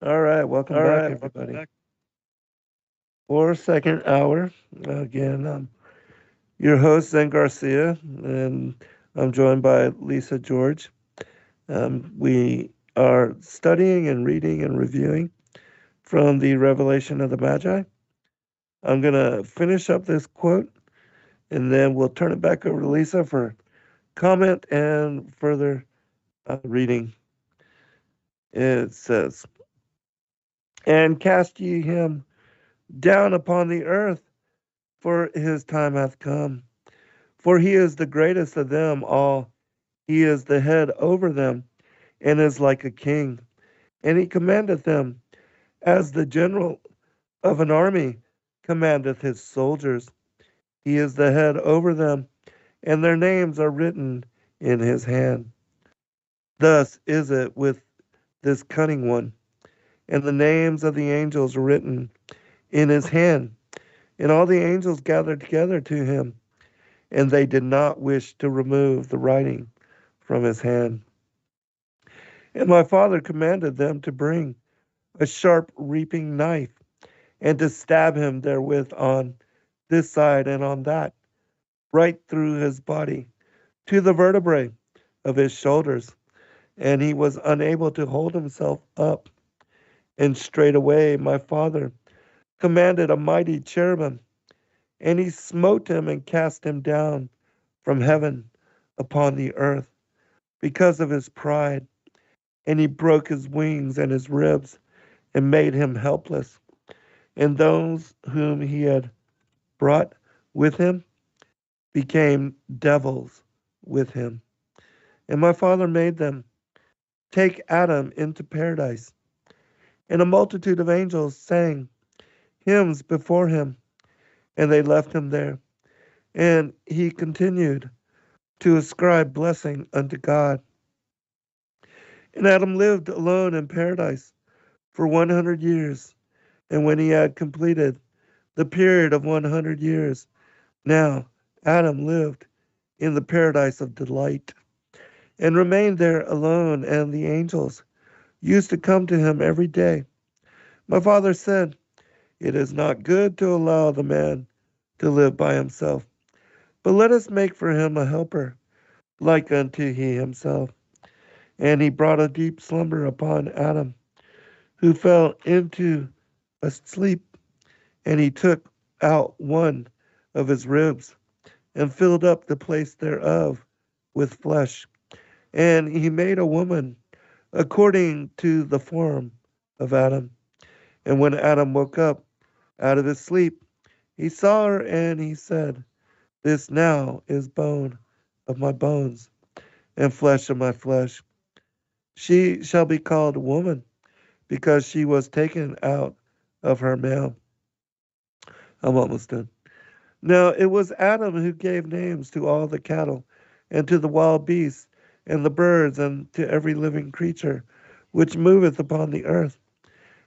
All right, welcome back, everybody. For second hour, again, I'm your host, Zen Garcia, and I'm joined by Lisa George. We are studying and reading and reviewing from the Revelation of the Magi. I'm going to finish up this quote, and then we'll turn it back over to Lisa for comment and further reading. It says, "And cast ye him down upon the earth, for his time hath come. For he is the greatest of them all. He is the head over them, and is like a king. And he commandeth them, as the general of an army commandeth his soldiers. He is the head over them, and their names are written in his hand. Thus is it with this cunning one, and the names of the angels are written in his hand. And all the angels gathered together to him, and they did not wish to remove the writing from his hand. And my Father commanded them to bring a sharp reaping knife, and to stab him therewith on this side and on that, right through his body, to the vertebrae of his shoulders. And he was unable to hold himself up. And straightway my Father commanded a mighty cherubim, and he smote him and cast him down from heaven upon the earth because of his pride. And he broke his wings and his ribs and made him helpless. And those whom he had brought with him became devils with him. And my Father made them take Adam into paradise. And a multitude of angels sang hymns before him, and they left him there. And he continued to ascribe blessing unto God. And Adam lived alone in paradise for 100 years. And when he had completed the period of 100 years, now Adam lived in the paradise of delight, and remained there alone, and the angels used to come to him every day. My Father said, It is not good to allow the man to live by himself, but let us make for him a helper, like unto he himself. And he brought a deep slumber upon Adam, who fell into asleep, and he took out one of his ribs and filled up the place thereof with flesh. And he made a woman according to the form of Adam. And when Adam woke up out of his sleep, he saw her, and he said, This now is bone of my bones and flesh of my flesh. She shall be called woman, because she was taken out of her male. I'm almost done. Now it was Adam who gave names to all the cattle, and to the wild beasts, and the birds, and to every living creature which moveth upon the earth,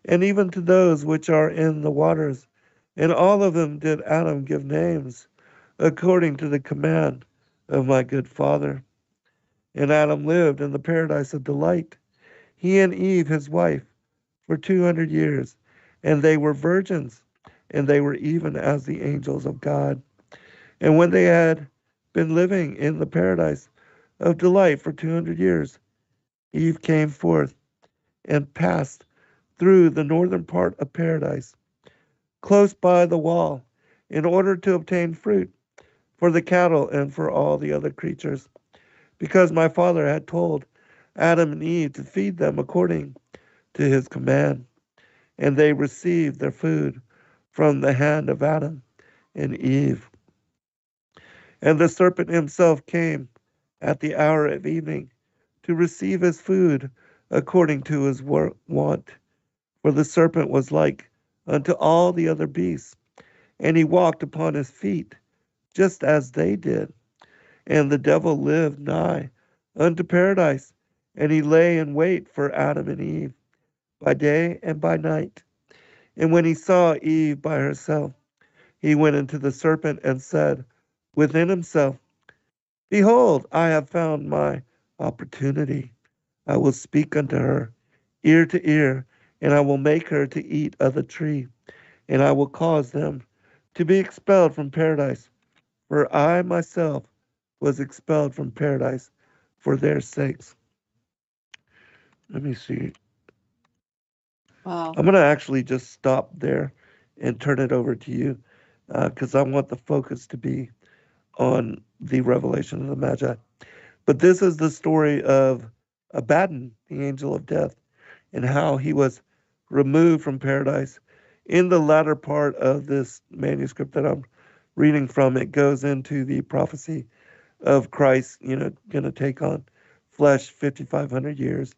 and even to those which are in the waters. And all of them did Adam give names, according to the command of my good Father. And Adam lived in the paradise of delight, he and Eve his wife, for 200 years, and they were virgins, and they were even as the angels of God. And when they had been living in the paradise of delight for 200 years, Eve came forth and passed through the northern part of paradise, close by the wall, in order to obtain fruit for the cattle and for all the other creatures, because my Father had told Adam and Eve to feed them according to his command. And they received their food from the hand of Adam and Eve. And the serpent himself came at the hour of evening to receive his food according to his wont. For the serpent was like unto all the other beasts, and he walked upon his feet, just as they did. And the devil lived nigh unto paradise, and he lay in wait for Adam and Eve by day and by night. And when he saw Eve by herself, he went into the serpent and said within himself, Behold, I have found my opportunity. I will speak unto her ear to ear, and I will make her to eat of the tree, and I will cause them to be expelled from paradise. For I myself was expelled from paradise for their sakes. Let me see. Wow. I'm going to actually just stop there and turn it over to you, because I want the focus to be on the revelation of the Magi. But this is the story of Abadon, the angel of death, and how he was removed from paradise. In the latter part of this manuscript that I'm reading from, it goes into the prophecy of Christ, going to take on flesh 5,500 years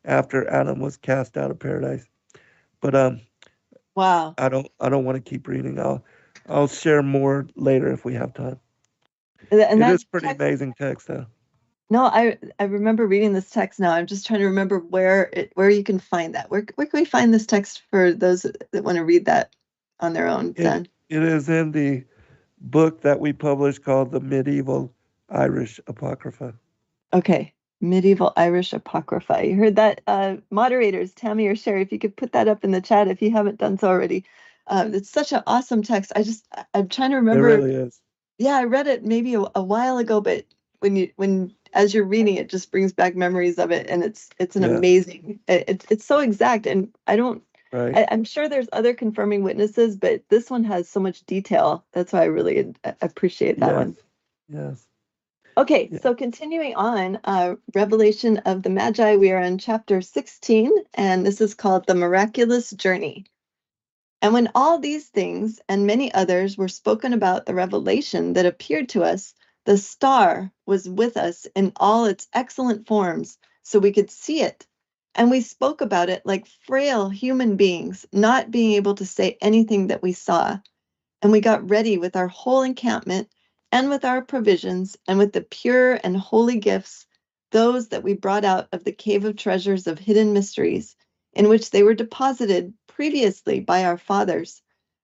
after Adam was cast out of paradise. But Wow. I don't want to keep reading. I'll share more later if we have time. And It that is pretty text, amazing text, though. no, I remember reading this text now. I'm just trying to remember where you can find that. Where can we find this text for those that want to read that on their own, Zen? It is in the book that we published called the Medieval Irish Apocrypha. Okay. Medieval Irish Apocrypha. You heard that, moderators, Tammy or Sherry, if you could put that up in the chat if you haven't done so already. It's such an awesome text. I'm trying to remember. It really is. Yeah, I read it maybe a while ago, but as you're reading it, just brings back memories of it, and it's an amazing. It's so exact, and Right. I'm sure there's other confirming witnesses, but this one has so much detail. That's why I really appreciate that one. Yes. Okay, so continuing on, Revelation of the Magi, we are in chapter 16, and this is called The Miraculous Journey. And when all these things and many others were spoken about the revelation that appeared to us, the star was with us in all its excellent forms, so we could see it. And we spoke about it like frail human beings, not being able to say anything that we saw. And we got ready with our whole encampment, and with our provisions, and with the pure and holy gifts, those that we brought out of the cave of treasures of hidden mysteries, in which they were deposited previously by our fathers.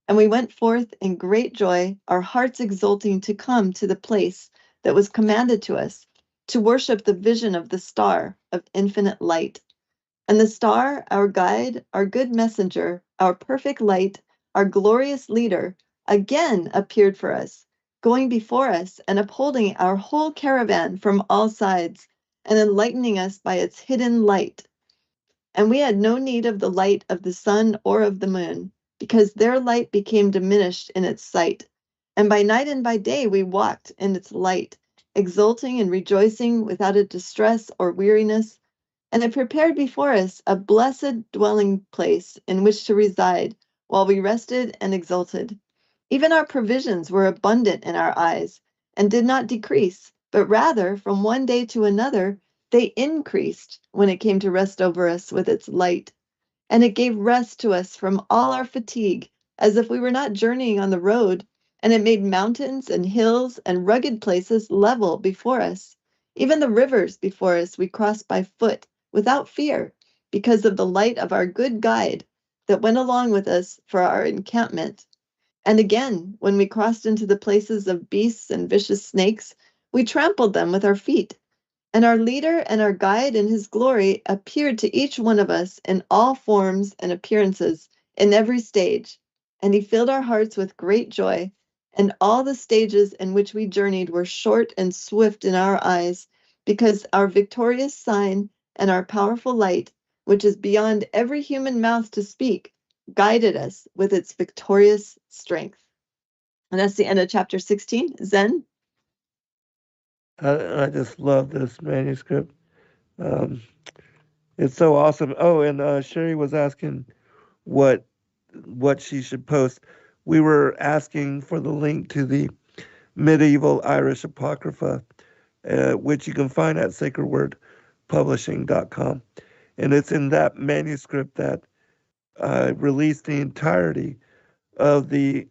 And we went forth in great joy, our hearts exulting to come to the place that was commanded to us, to worship the vision of the star of infinite light. And the star, our guide, our good messenger, our perfect light, our glorious leader, again appeared for us, going before us and upholding our whole caravan from all sides, and enlightening us by its hidden light. And we had no need of the light of the sun or of the moon, because their light became diminished in its sight. And by night and by day we walked in its light, exulting and rejoicing without a distress or weariness. And it prepared before us a blessed dwelling place in which to reside, while we rested and exulted. Even our provisions were abundant in our eyes, and did not decrease, but rather from one day to another they increased when it came to rest over us with its light. And it gave rest to us from all our fatigue, as if we were not journeying on the road, and it made mountains and hills and rugged places level before us. Even the rivers before us we crossed by foot, without fear, because of the light of our good guide that went along with us for our encampment. And again, when we crossed into the places of beasts and vicious snakes, we trampled them with our feet. And our leader and our guide in his glory appeared to each one of us in all forms and appearances, in every stage. And he filled our hearts with great joy. And all the stages in which we journeyed were short and swift in our eyes, because our victorious sign and our powerful light, which is beyond every human mouth to speak, guided us with its victorious strength. And that's the end of chapter 16. Zen? I just love this manuscript. It's so awesome. Oh, and Sherry was asking what she should post. We were asking for the link to the medieval Irish Apocrypha, which you can find at sacredwordpublishing.com. And it's in that manuscript that I released the entirety of the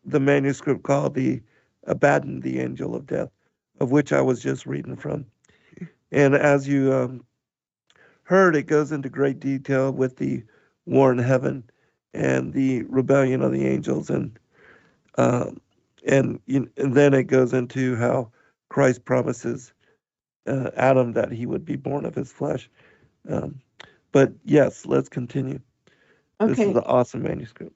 manuscript called the Abadon, the Angel of Death, of which I was just reading from. And as you heard, it goes into great detail with the war in heaven and the rebellion of the angels, and then it goes into how Christ promises Adam that he would be born of his flesh. But yes, let's continue. This is Okay. an awesome manuscript.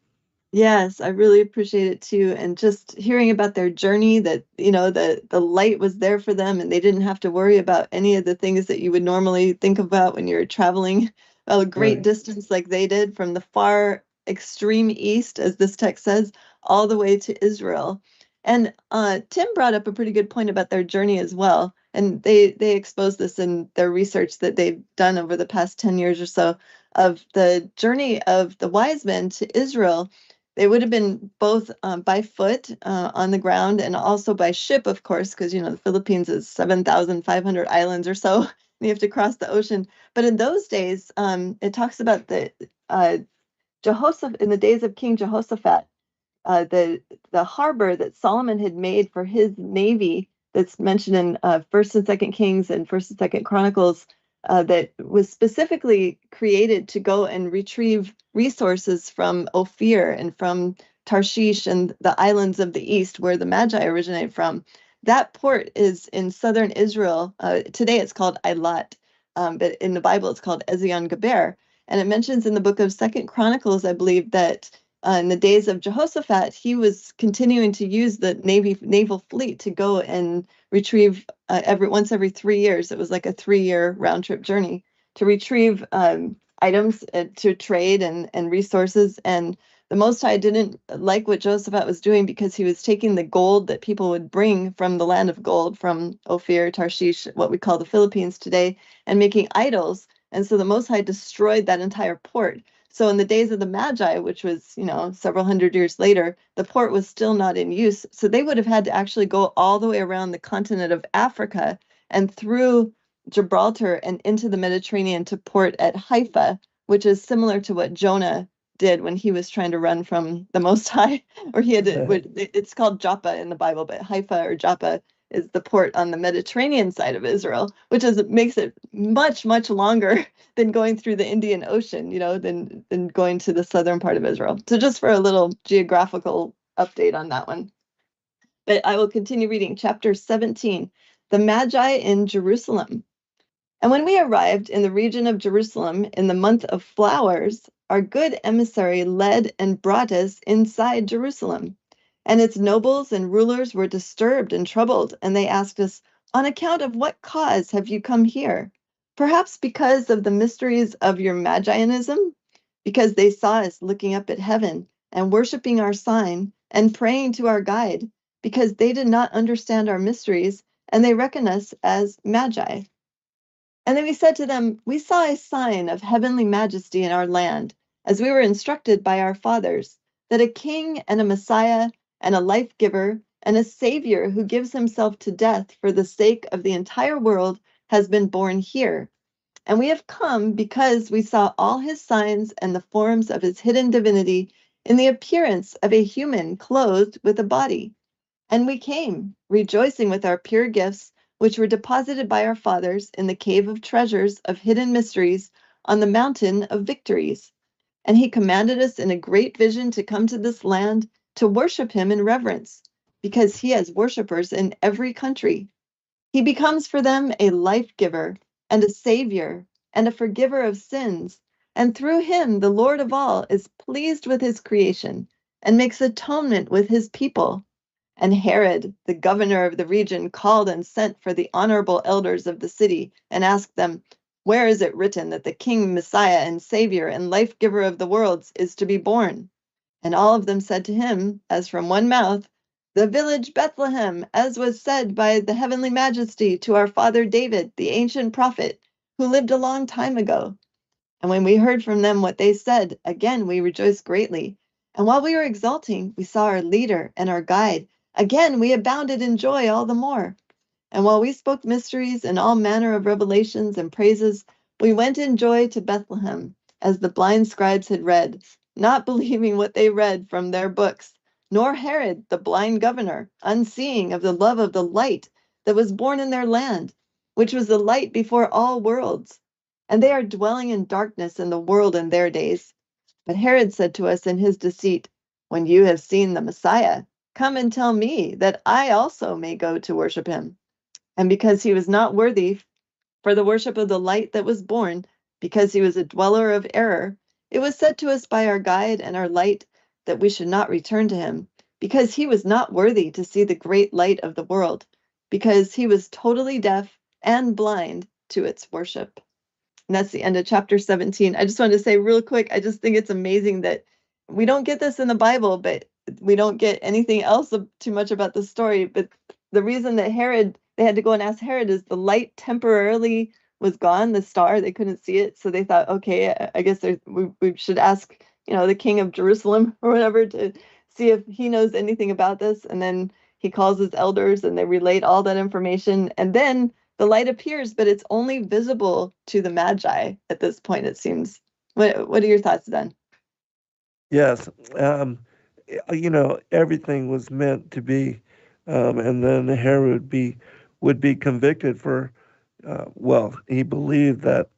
Yes, I really appreciate it too. And just hearing about their journey, that, the light was there for them and they didn't have to worry about any of the things that you would normally think about when you're traveling a great Right. distance like they did, from the far extreme east, as this text says, all the way to Israel. And Tim brought up a pretty good point about their journey as well. And they exposed this in their research that they've done over the past 10 years or so, of the journey of the wise men to Israel. They would have been both by foot on the ground, and also by ship, of course, because the Philippines is 7,500 islands or so. And you have to cross the ocean. But in those days, it talks about the Jehoshaphat, in the days of King Jehoshaphat, the harbor that Solomon had made for his navy, that's mentioned in First and Second Kings and First and Second Chronicles, that was specifically created to go and retrieve resources from Ophir and from Tarshish and the islands of the east, where the Magi originated from. That port is in southern Israel. Today it's called Eilat, but in the Bible it's called Ezion Geber. And it mentions in the book of Second Chronicles, I believe, that in the days of Jehoshaphat, he was continuing to use the naval fleet to go and retrieve once every 3 years. It was like a 3-year round trip journey to retrieve items to trade and resources. And the Most High didn't like what Jehoshaphat was doing, because he was taking the gold that people would bring from the land of gold, from Ophir, Tarshish, what we call the Philippines today, and making idols. And so the Most High destroyed that entire port. So in the days of the Magi, which was, several hundred years later, the port was still not in use. So they would have had to actually go all the way around the continent of Africa and through Gibraltar and into the Mediterranean to port at Haifa, which is similar to what Jonah did when he was trying to run from the Most High, or he had to, it's called Joppa in the Bible, but Haifa or Joppa is the port on the Mediterranean side of Israel, which makes it much, much longer than going through the Indian Ocean, than going to the southern part of Israel. So just for a little geographical update on that one. But I will continue reading chapter 17, the Magi in Jerusalem. And when we arrived in the region of Jerusalem in the month of flowers, our good emissary led and brought us inside Jerusalem. And its nobles and rulers were disturbed and troubled, and they asked us, "On account of what cause have you come here? Perhaps because of the mysteries of your Magianism? because they saw us looking up at heaven and worshiping our sign and praying to our guide, because they did not understand our mysteries, and they reckon us as Magi. And then we said to them, we saw a sign of heavenly majesty in our land, as we were instructed by our fathers, that a king and a Messiah and a life giver and a Savior who gives himself to death for the sake of the entire world has been born here. And we have come because we saw all his signs and the forms of his hidden divinity in the appearance of a human clothed with a body. And we came, rejoicing with our pure gifts, which were deposited by our fathers in the cave of treasures of hidden mysteries on the mountain of victories. And he commanded us in a great vision to come to this land to worship him in reverence, because he has worshipers in every country. He becomes for them a life giver and a savior and a forgiver of sins. And through him, the Lord of all is pleased with his creation and makes atonement with his people. And Herod, the governor of the region, called and sent for the honorable elders of the city and asked them, where is it written that the King, Messiah, and Savior, and life giver of the worlds is to be born? And all of them said to him, as from one mouth, the village Bethlehem, as was said by the heavenly majesty to our father David, the ancient prophet, who lived a long time ago. And when we heard from them what they said, again we rejoiced greatly. And while we were exulting, we saw our leader and our guide. Again we abounded in joy all the more. And while we spoke mysteries and all manner of revelations and praises, we went in joy to Bethlehem, as the blind scribes had read, not believing what they read from their books, nor Herod, the blind governor, unseeing of the love of the light that was born in their land, which was the light before all worlds. And they are dwelling in darkness in the world in their days. But Herod said to us in his deceit, when you have seen the Messiah, come and tell me that I also may go to worship him. And because he was not worthy for the worship of the light that was born, because he was a dweller of error, it was said to us by our guide and our light that we should not return to him, because he was not worthy to see the great light of the world, because he was totally deaf and blind to its worship. And that's the end of chapter 17. I just wanted to say real quick, I just think it's amazing that we don't get this in the Bible, but we don't get anything else too much about the story. But the reason that they had to go and ask Herod is the light temporarily was gone, the star, they couldn't see it. So they thought, okay, I guess we should ask, the king of Jerusalem or whatever to see if he knows anything about this. And then he calls his elders and they relate all that information. And then the light appears, but it's only visible to the Magi at this point, it seems. What are your thoughts, Dan? Yes. Everything was meant to be, and then Herod would be convicted for, he believed that,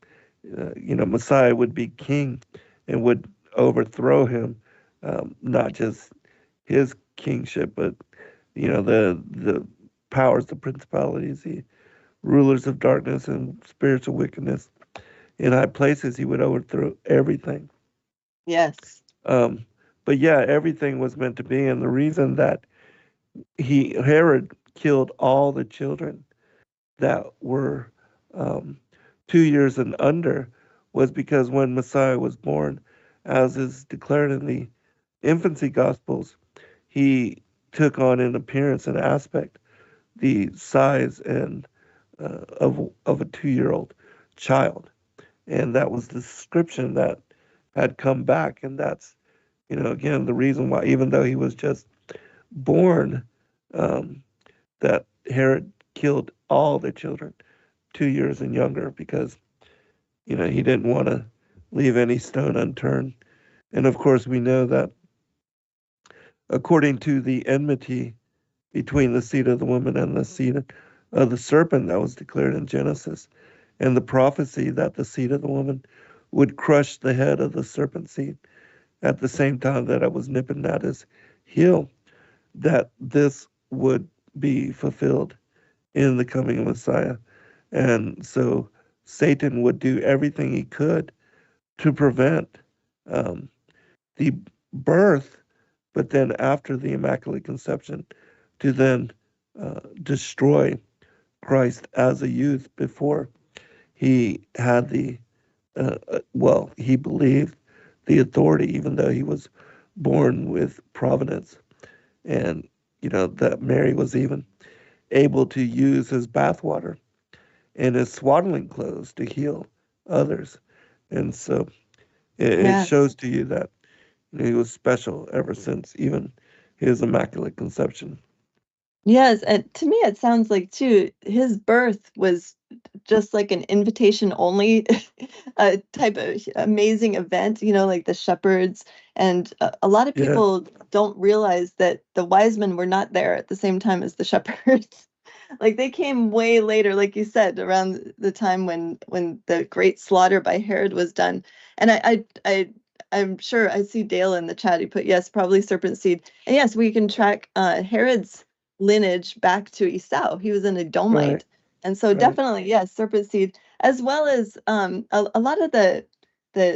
Messiah would be king and would overthrow him, not just his kingship, but, the powers, the principalities, the rulers of darkness and spiritual wickedness in high places. He would overthrow everything. Yes. But yeah, everything was meant to be. And the reason that Herod killed all the children that were 2 years and under was because when Messiah was born, as is declared in the infancy gospels, he took on an appearance and aspect, the size and of a 2-year-old child. And that was the description that had come back. And that's, again, the reason why, even though he was just born, that Herod killed all the children 2 years and younger, because, he didn't want to leave any stone unturned. And of course, we know that according to the enmity between the seed of the woman and the seed of the serpent that was declared in Genesis, and the prophecy that the seed of the woman would crush the head of the serpent seed at the same time that it was nipping at his heel, that this would be fulfilled in the coming Messiah. And so Satan would do everything he could to prevent the birth, but then after the Immaculate Conception, to then destroy Christ as a youth before he had he believed the authority, even though he was born with providence. And, that Mary was even able to use his bathwater and his swaddling clothes to heal others. And so it shows to you that he was special ever since even his immaculate conception. Yes, and to me it sounds like too his birth was just like an invitation only type of amazing event, like the shepherds and a lot of Yeah. people don't realize that the wise men were not there at the same time as the shepherds. Like they came way later, like you said, around the time when the great slaughter by Herod was done. And I'm sure I see Dale in the chat. He put yes, probably serpent seed. And yes, we can track Herod's lineage back to Esau. He was an Edomite. Right. And so Right. definitely, yes, serpent seed, as well as a lot of the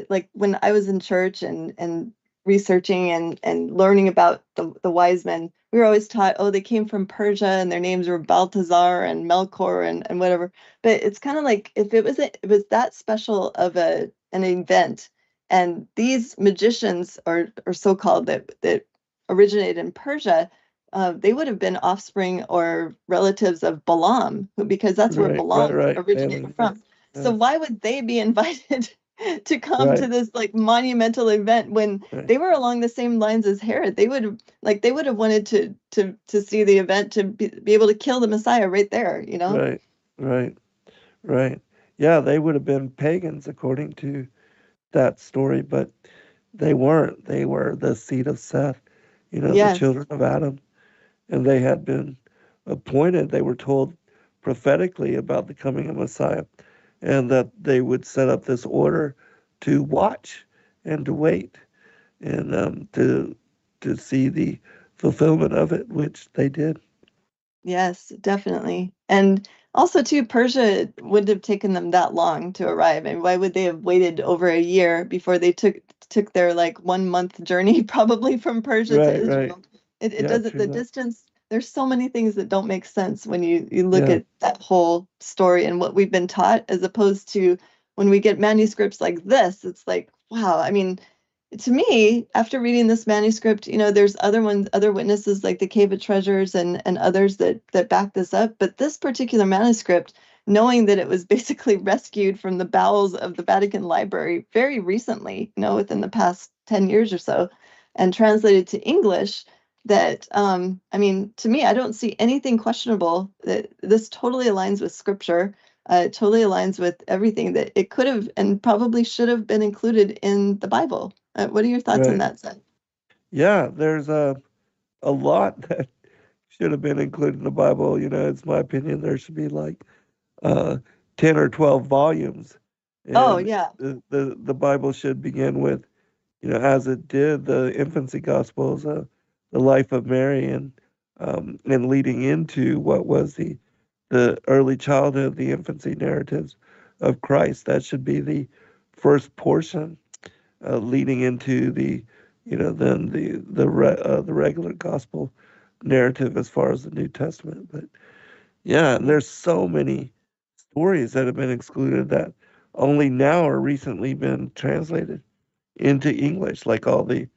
like when I was in church and researching and learning about the wise men, we were always taught, oh, they came from Persia and their names were Balthazar and Melchior and whatever. But it's kind of like if it was that special of an event, and these magicians or so-called that originated in Persia, they would have been offspring or relatives of Balaam, because that's where Right. Balaam Right. originated from. Yes. So why would they be invited to come Right. to this like monumental event when Right. they were along the same lines as Herod? They would have wanted to see the event, to be able to kill the Messiah right there, Right. Right. Right. Yeah, they would have been pagans according to that story, but they weren't. They were the seed of Seth, the Yes. children of Adam. And they had been appointed, they were told prophetically about the coming of Messiah, and that they would set up this order to watch and to wait and to see the fulfillment of it, which they did. Yes, definitely. And also too, Persia wouldn't have taken them that long to arrive. I mean, why would they have waited over a year before they took their like 1 month journey probably from Persia to Right. Israel? It Yeah, doesn't, true the that. distance, there's so many things that don't make sense when you look Yeah. at that whole story and what we've been taught, as opposed to when we get manuscripts like this. It's like, wow. I mean, to me, after reading this manuscript, there's other witnesses like the Cave of Treasures and others that back this up. But this particular manuscript, knowing that it was basically rescued from the bowels of the Vatican Library very recently, within the past 10 years or so, and translated to English, that I mean, to me, I don't see anything questionable. That this totally aligns with Scripture. It totally aligns with everything that it could have and probably should have been included in the Bible. What are your thoughts on Right. that, Zen? Yeah, there's a lot that should have been included in the Bible. It's my opinion there should be like 10 or 12 volumes. Oh, And yeah. the Bible should begin with, as it did, the infancy gospels, the life of Mary, and leading into what was the early childhood, the infancy narratives of Christ. That should be the first portion, leading into the, then the regular gospel narrative as far as the New Testament. But yeah, there's so many stories that have been excluded that only now are recently been translated into English, like all the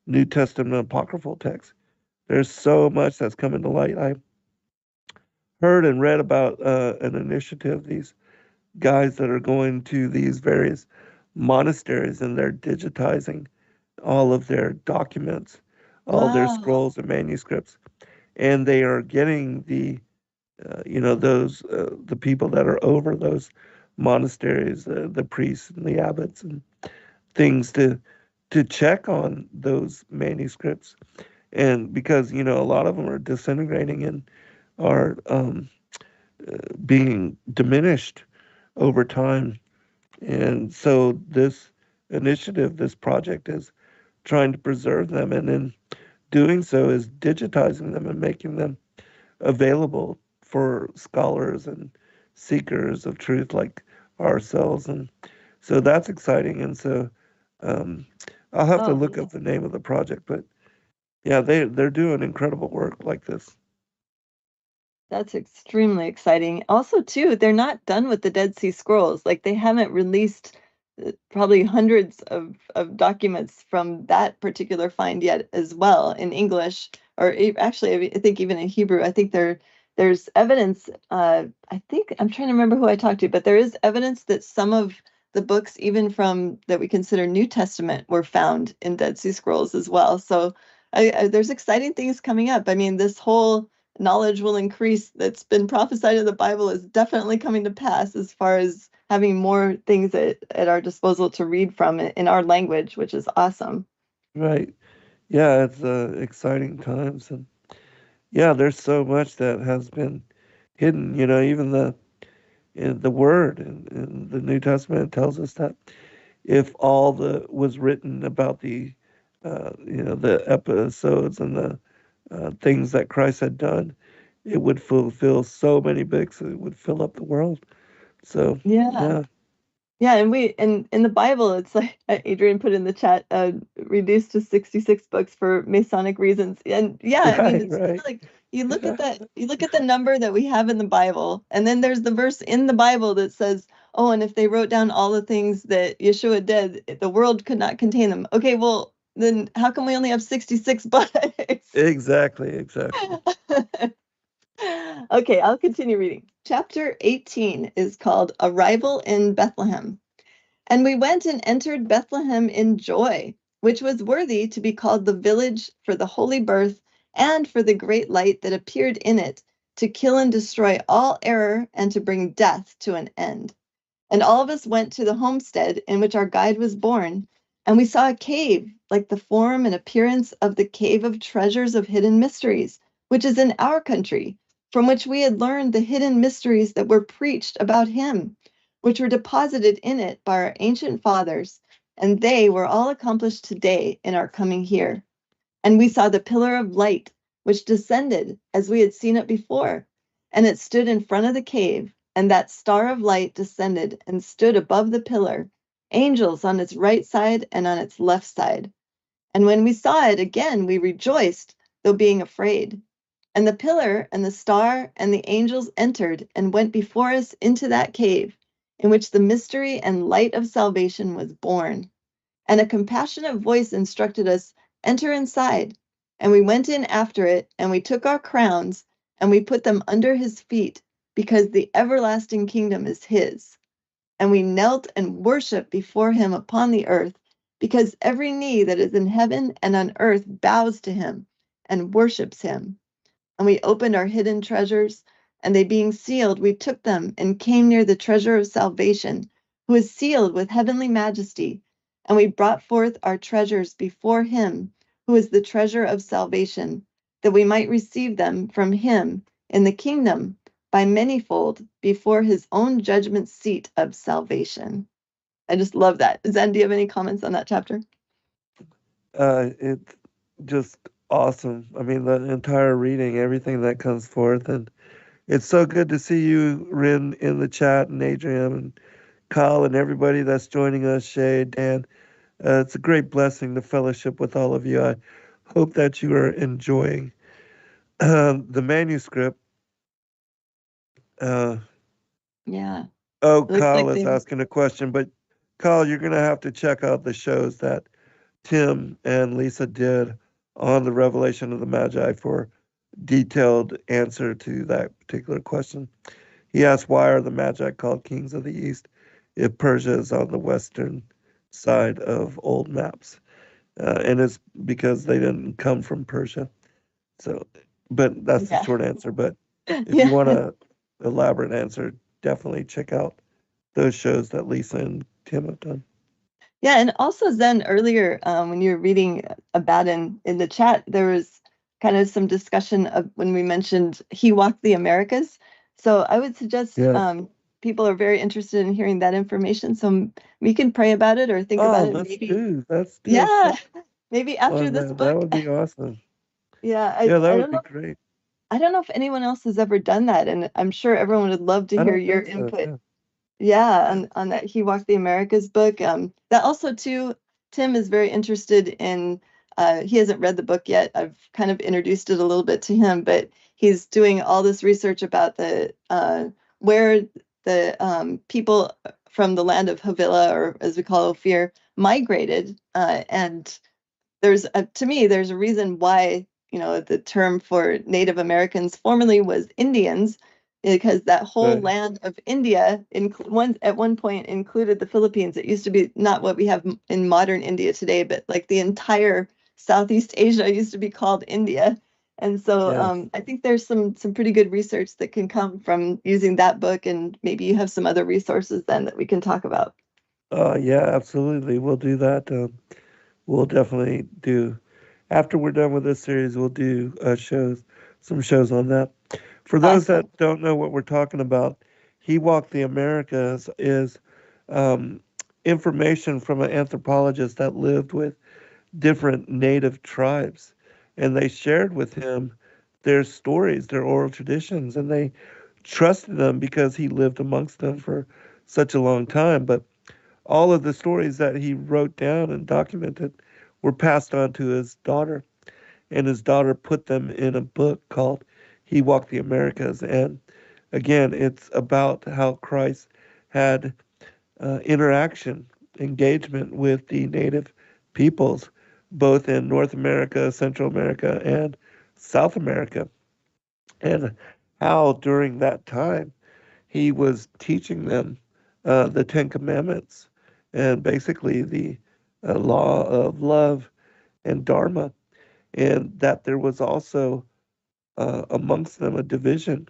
New Testament apocryphal texts. There's so much that's coming to light. I heard and read about an initiative, these guys that are going to these various monasteries and they're digitizing all of their documents, all their Wow. scrolls and manuscripts, and they are getting the those the people that are over those monasteries, the priests and the abbots and things to check on those manuscripts, and because a lot of them are disintegrating and are being diminished over time, and so this initiative, this project, is trying to preserve them, and in doing so is digitizing them and making them available for scholars and seekers of truth like ourselves. And so that's exciting. And so I'll have to look up the name of the project, but yeah, they're doing incredible work like this. That's extremely exciting. Also, too, they're not done with the Dead Sea Scrolls. Like they haven't released probably hundreds of documents from that particular find yet as well in English, or actually, I think even in Hebrew. I think there's evidence. I think I'm trying to remember who I talked to, but there is evidence that some of the books, even from that we consider New Testament, were found in Dead Sea Scrolls as well. So there's exciting things coming up. I mean, this whole knowledge will increase that's been prophesied in the Bible is definitely coming to pass as far as having more things at our disposal to read from in our language, which is awesome. Right. Yeah, it's exciting times. And yeah, there's so much that has been hidden. Even the word in the New Testament tells us that if all was written about the the episodes and the things that Christ had done, it would fulfill so many books. It would fill up the world. So Yeah. Yeah, and in the Bible, it's like Adrian put in the chat, reduced to 66 books for Masonic reasons. And yeah, I mean, it's right. like you look at that, you look at the number that we have in the Bible, and then there's the verse in the Bible that says, "Oh, and if they wrote down all the things that Yeshua did, the world could not contain them." Okay, well, then how come we only have 66 books? Exactly. Okay, I'll continue reading. Chapter 18 is called Arrival in Bethlehem. And we went and entered Bethlehem in joy, which was worthy to be called the village for the holy birth and for the great light that appeared in it, to kill and destroy all error and to bring death to an end. And all of us went to the homestead in which our guide was born, and we saw a cave like the form and appearance of the cave of treasures of hidden mysteries, which is in our country, from which we had learned the hidden mysteries that were preached about him, which were deposited in it by our ancient fathers, and they were all accomplished today in our coming here. And we saw the pillar of light, which descended as we had seen it before, and it stood in front of the cave, and that star of light descended and stood above the pillar, angels on its right side and on its left side. And when we saw it again, we rejoiced, though being afraid. And the pillar and the star and the angels entered and went before us into that cave, in which the mystery and light of salvation was born. And a compassionate voice instructed us, "Enter inside." And we went in after it, and we took our crowns, and we put them under his feet, because the everlasting kingdom is his. And we knelt and worshiped before him upon the earth, because every knee that is in heaven and on earth bows to him and worships him. And we opened our hidden treasures, and they being sealed, we took them and came near the treasure of salvation, who is sealed with heavenly majesty. And we brought forth our treasures before him, who is the treasure of salvation, that we might receive them from him in the kingdom by manyfold before his own judgment seat of salvation. I just love that. Zen, do you have any comments on that chapter? It's just awesome. I mean, the entire reading, everything that comes forth, and it's so good to see you, Rin, in the chat, and Adrian, and Kyle, and everybody that's joining us, Shay, Dan. It's a great blessing to fellowship with all of you. I hope that you are enjoying the manuscript. Yeah. Oh, Kyle is asking a question, but Kyle, you're going to have to check out the shows that Tim and Lisa did on the revelation of the Magi for detailed answer to that particular question. He asked, why are the Magi called kings of the East if Persia is on the western side of old maps? And it's because they didn't come from Persia. So, but that's the short answer. But if you want an elaborate answer, definitely check out those shows that Lisa and Tim have done. Yeah, and also Zen, earlier when you were reading Abadon in the chat, there was kind of some discussion of when we mentioned he walked the Americas. So I would suggest people are very interested in hearing that information. So we can pray about it or think about it. Let's do maybe after this book. That would be awesome. Yeah, that would be great. I don't know if anyone else has ever done that, and I'm sure everyone would love to hear your input. Yeah, on that He Walked the Americas book. That also too, Tim is very interested in. He hasn't read the book yet. I've kind of introduced it a little bit to him, but he's doing all this research about the where the people from the land of Havilah, or as we call Ophir, migrated. And to me, there's a reason why, the term for Native Americans formerly was Indians, because that whole Right. land of India at one point included the Philippines. It used to be not what we have in modern India today, but like the entire Southeast Asia used to be called India. And so Yes. I think there's some pretty good research that can come from using that book, and maybe you have some other resources then that we can talk about. Yeah, absolutely. We'll do that. We'll definitely do. After we're done with this series, we'll do some shows on that. For those Awesome. that don't know what we're talking about, He Walked the Americas is um, information from an anthropologist that lived with different native tribes. And they shared with him their stories, their oral traditions, and they trusted them because he lived amongst them for such a long time. But all of the stories that he wrote down and documented were passed on to his daughter, and his daughter put them in a book called He Walked the Americas. And again, it's about how Christ had engagement with the native peoples, both in North America, Central America, and South America, and how during that time he was teaching them the Ten Commandments and basically the law of love and Dharma, and that there was also amongst them a division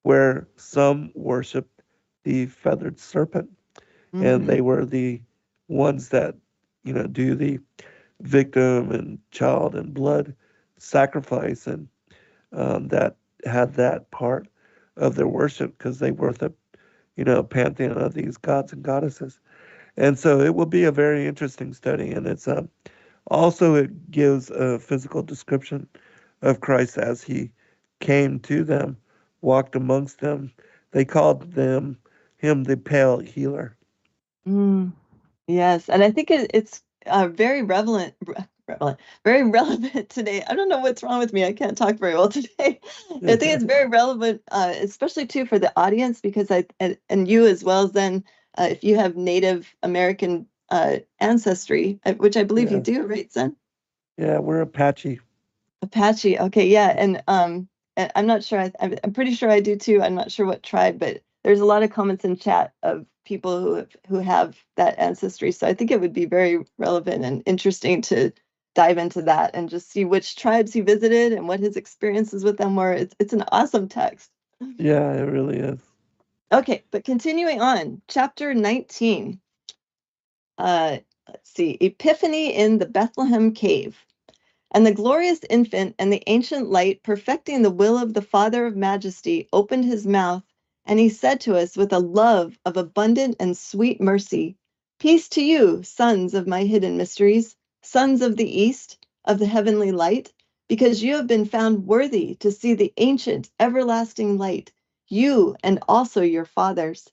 where some worshiped the feathered serpent, and they were the ones that do the victim and child and blood sacrifice, and that had that part of their worship because they worship pantheon of these gods and goddesses. And so it will be a very interesting study, and it's also it gives a physical description of Christ as he came to them, walked amongst them. They called him the pale healer. Yes, and I think it's very very relevant today. I don't know what's wrong with me. I can't talk very well today. I think it's very relevant, especially too for the audience, because and you as well, Zen, if you have Native American ancestry, which I believe you Yeah. do, right, Zen? Yeah, we're Apache. Apache. Okay, yeah, and I'm not sure. I'm pretty sure I do too. I'm not sure what tribe, but there's a lot of comments in chat of people who have that ancestry. So I think it would be very relevant and interesting to dive into that and just see which tribes he visited and what his experiences with them were. It's an awesome text. Yeah, it really is. Okay, but continuing on, chapter 19. Let's see, Epiphany in the Bethlehem cave. And the glorious infant and the ancient light, perfecting the will of the Father of Majesty, opened his mouth, and he said to us with a love of abundant and sweet mercy, Peace to you, sons of my hidden mysteries, sons of the East, of the heavenly light, because you have been found worthy to see the ancient everlasting light, you and also your fathers.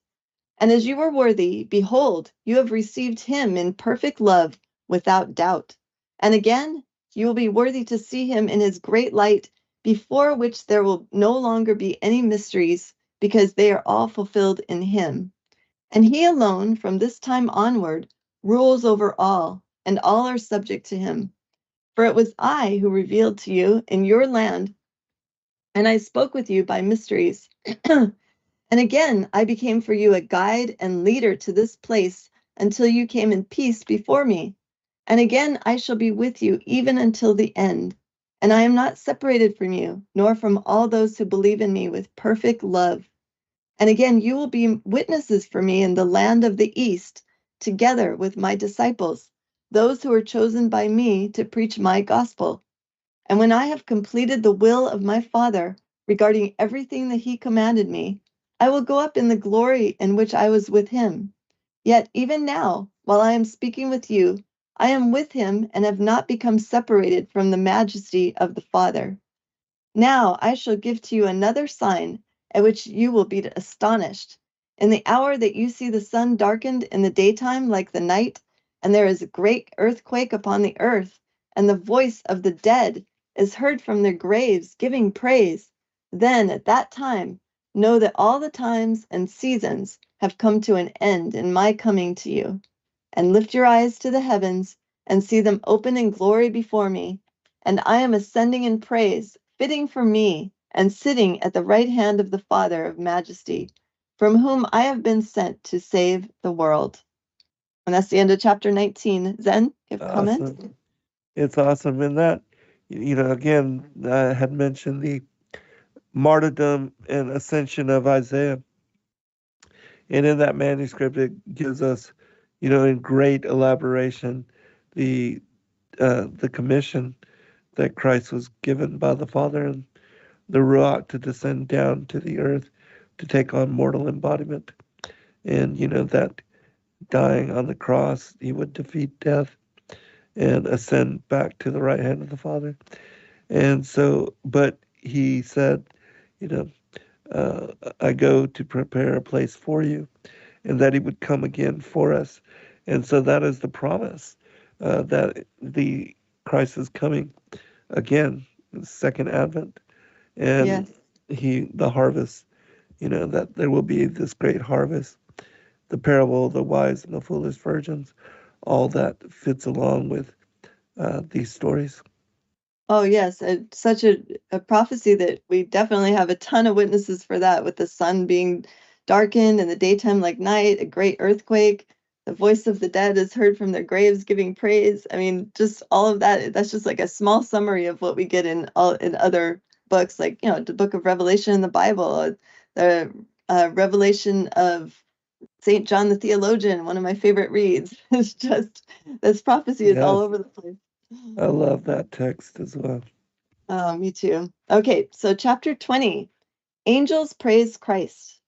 And as you were worthy, behold, you have received him in perfect love without doubt. And again, you will be worthy to see him in his great light, before which there will no longer be any mysteries, because they are all fulfilled in him. And he alone, from this time onward, rules over all, and all are subject to him. For it was I who revealed to you in your land, and I spoke with you by mysteries. And again, I became for you a guide and leader to this place until you came in peace before me. And again, I shall be with you even until the end. And I am not separated from you, nor from all those who believe in me with perfect love. And again, you will be witnesses for me in the land of the East, together with my disciples, those who are chosen by me to preach my gospel. And when I have completed the will of my Father regarding everything that he commanded me, I will go up in the glory in which I was with him. Yet even now, while I am speaking with you, I am with him and have not become separated from the majesty of the Father. Now I shall give to you another sign at which you will be astonished. In the hour that you see the sun darkened in the daytime like the night, and there is a great earthquake upon the earth, and the voice of the dead is heard from their graves, giving praise. Then at that time, know that all the times and seasons have come to an end in my coming to you. And lift your eyes to the heavens and see them open in glory before me. And I am ascending in praise, fitting for me, and sitting at the right hand of the Father of majesty, from whom I have been sent to save the world. And that's the end of chapter 19. Zen, you have a comment? Awesome. It's awesome. And that, again, I had mentioned the martyrdom and ascension of Isaiah. And in that manuscript, it gives us, in great elaboration, the commission that Christ was given by the Father and the Ruach to descend down to the earth to take on mortal embodiment. And, that dying on the cross, he would defeat death and ascend back to the right hand of the Father. And so, but he said, I go to prepare a place for you, and that he would come again for us. And so that is the promise, that the Christ is coming again, the second advent. And Yes. the harvest, that there will be this great harvest. The parable of the wise and the foolish virgins, all that fits along with these stories. Oh, yes. Such a prophecy that we definitely have a ton of witnesses for that, with the sun being darkened in the daytime like night, a great earthquake, the voice of the dead is heard from their graves giving praise. I mean, just all of that. That's just like a small summary of what we get in other books, like, the book of Revelation in the Bible, the Revelation of St. John the Theologian, one of my favorite reads. It's just, this prophecy is all Yes, over the place. I love that text as well. Oh, me too. Okay, so chapter 20, Angels Praise Christ.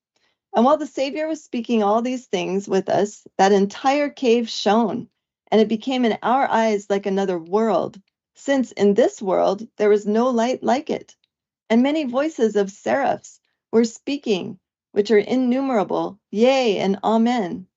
And while the Savior was speaking all these things with us, that entire cave shone, and it became in our eyes like another world, since in this world there was no light like it. And many voices of seraphs were speaking, which are innumerable, yea, and amen.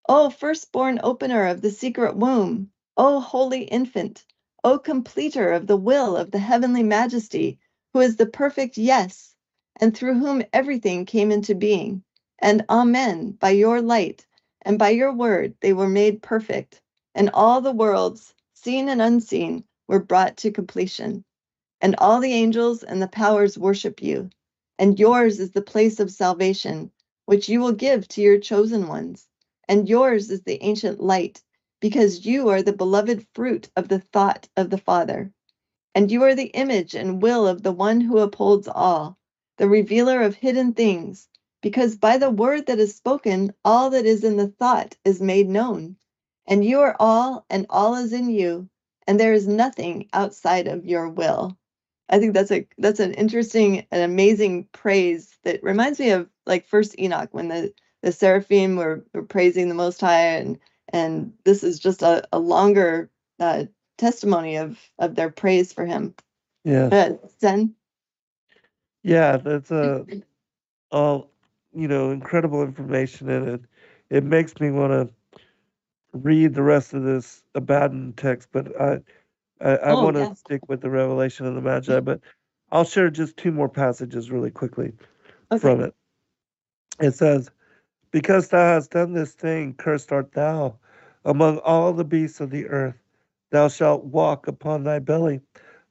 O firstborn opener of the secret womb, O holy infant, O completer of the will of the heavenly majesty, who is the perfect yes, and through whom everything came into being. And amen, by your light, and by your word they were made perfect, and all the worlds, seen and unseen, were brought to completion. And all the angels and the powers worship you, and yours is the place of salvation, which you will give to your chosen ones. And yours is the ancient light, because you are the beloved fruit of the thought of the Father. And you are the image and will of the one who upholds all, the revealer of hidden things, because by the word that is spoken, all that is in the thought is made known. And you are all, and all is in you, and there is nothing outside of your will. I think that's an interesting and amazing praise that reminds me of like First Enoch, when the seraphim were praising the Most High, and this is just a longer testimony of their praise for him. Yeah. Zen? Yeah, that's all, incredible information in it. It makes me want to read the rest of this Abadon text, but I Oh, want to yeah. stick with the Revelation of the Magi, but I'll share just two more passages really quickly from Okay. it. It says, because thou hast done this thing, cursed art thou among all the beasts of the earth. Thou shalt walk upon thy belly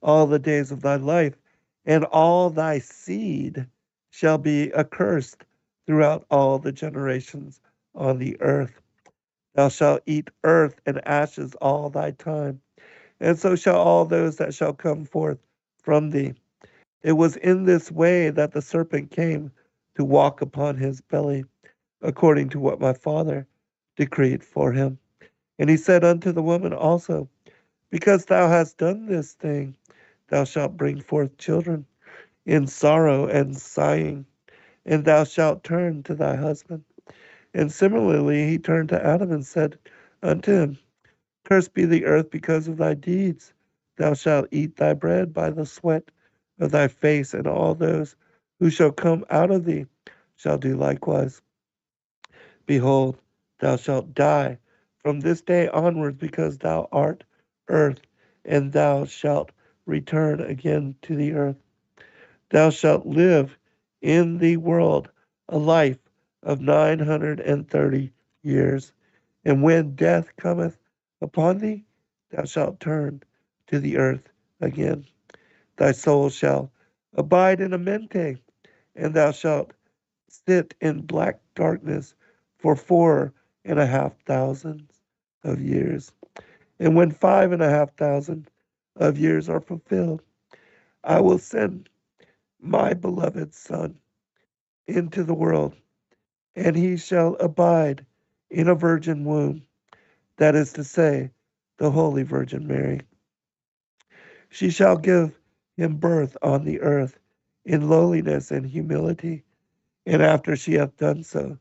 all the days of thy life, and all thy seed shall be accursed throughout all the generations on the earth. Thou shalt eat earth and ashes all thy time, and so shall all those that shall come forth from thee. It was in this way that the serpent came to walk upon his belly, according to what my Father decreed for him. And he said unto the woman also, because thou hast done this thing, thou shalt bring forth children in sorrow and sighing, and thou shalt turn to thy husband. And similarly he turned to Adam and said unto him, cursed be the earth because of thy deeds. Thou shalt eat thy bread by the sweat of thy face, and all those who shall come out of thee shall do likewise. Behold, thou shalt die from this day onwards, because thou art earth, and thou shalt return again to the earth. Thou shalt live in the world a life of 930 years. And when death cometh upon thee, thou shalt turn to the earth again. Thy soul shall abide in a mente, and thou shalt sit in black darkness for 4,500 of years. And when 5,500 of years are fulfilled, I will send my beloved Son into the world, and he shall abide in a virgin womb, that is to say, the Holy Virgin Mary. She shall give him birth on the earth in lowliness and humility, and after she hath done so,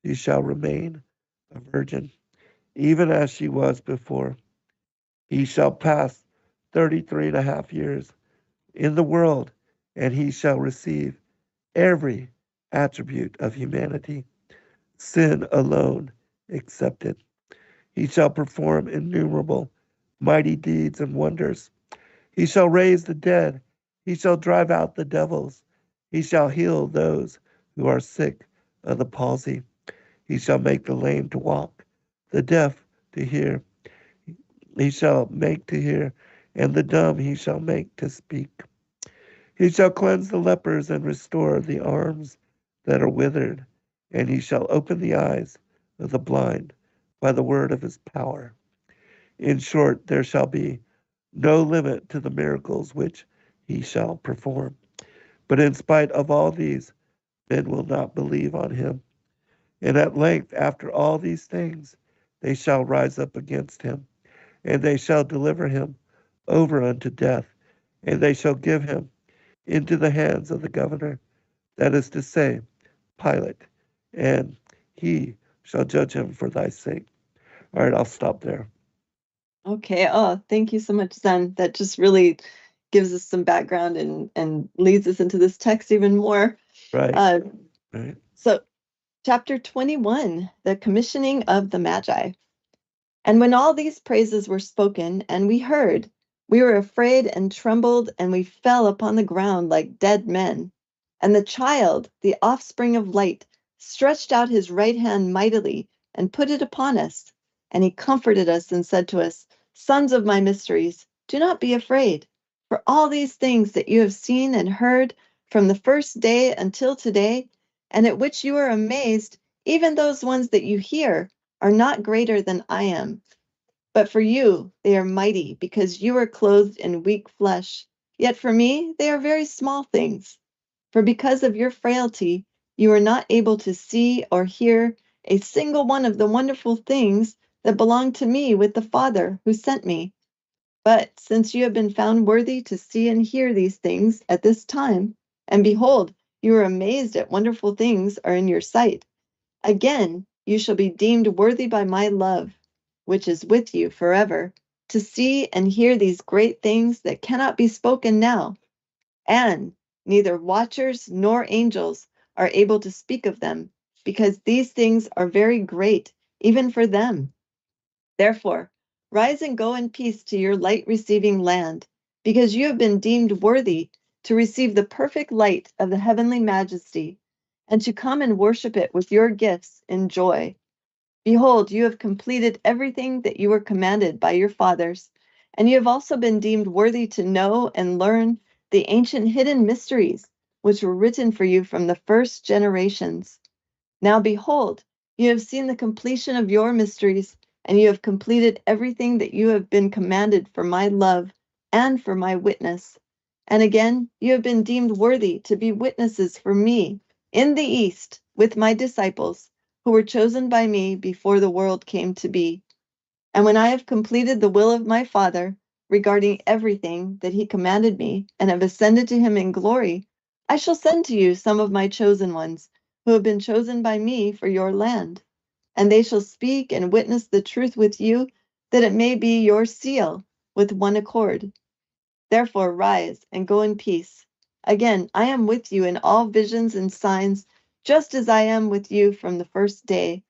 she shall remain a virgin, even as she was before. He shall pass 33.5 years in the world, and he shall receive every attribute of humanity, sin alone excepted. He shall perform innumerable mighty deeds and wonders. He shall raise the dead. He shall drive out the devils. He shall heal those who are sick of the palsy. He shall make the lame to walk, the deaf to hear. He shall make to hear, and the dumb he shall make to speak. He shall cleanse the lepers and restore the arms that are withered, and he shall open the eyes of the blind by the word of his power. In short, there shall be no limit to the miracles which he shall perform. But in spite of all these, men will not believe on him. And at length, after all these things, they shall rise up against him, and they shall deliver him over unto death, and they shall give him into the hands of the governor, that is to say, Pilate, and he shall judge him for thy sake. All right, I'll stop there. Okay. Oh, thank you so much, Zen. That just really gives us some background and leads us into this text even more. Right. Right. So, chapter 21, the commissioning of the Magi. And when all these praises were spoken, and we heard, we were afraid and trembled, and we fell upon the ground like dead men. And the child, the offspring of light, stretched out his right hand mightily and put it upon us. And he comforted us and said to us, Sons of my mysteries, do not be afraid. For all these things that you have seen and heard from the first day until today, and at which you are amazed, even those ones that you hear, are not greater than I am. But for you, they are mighty, because you are clothed in weak flesh. Yet for me, they are very small things. For because of your frailty, you are not able to see or hear a single one of the wonderful things that belong to me with the Father who sent me. But since you have been found worthy to see and hear these things at this time, and behold, you are amazed at wonderful things are in your sight, again you shall be deemed worthy by my love, which is with you forever, to see and hear these great things that cannot be spoken now, and neither watchers nor angels are able to speak of them, because these things are very great, even for them. Therefore, rise and go in peace to your light-receiving land, because you have been deemed worthy to receive the perfect light of the heavenly majesty, and to come and worship it with your gifts in joy. Behold, you have completed everything that you were commanded by your fathers, and you have also been deemed worthy to know and learn the ancient hidden mysteries, which were written for you from the first generations. Now behold, you have seen the completion of your mysteries, and you have completed everything that you have been commanded for my love and for my witness. And again, you have been deemed worthy to be witnesses for me in the East with my disciples, who were chosen by me before the world came to be. And when I have completed the will of my Father regarding everything that he commanded me, and have ascended to him in glory, I shall send to you some of my chosen ones, who have been chosen by me for your land. And they shall speak and witness the truth with you, that it may be your seal with one accord. Therefore rise and go in peace. Again, I am with you in all visions and signs, just as I am with you from the first day.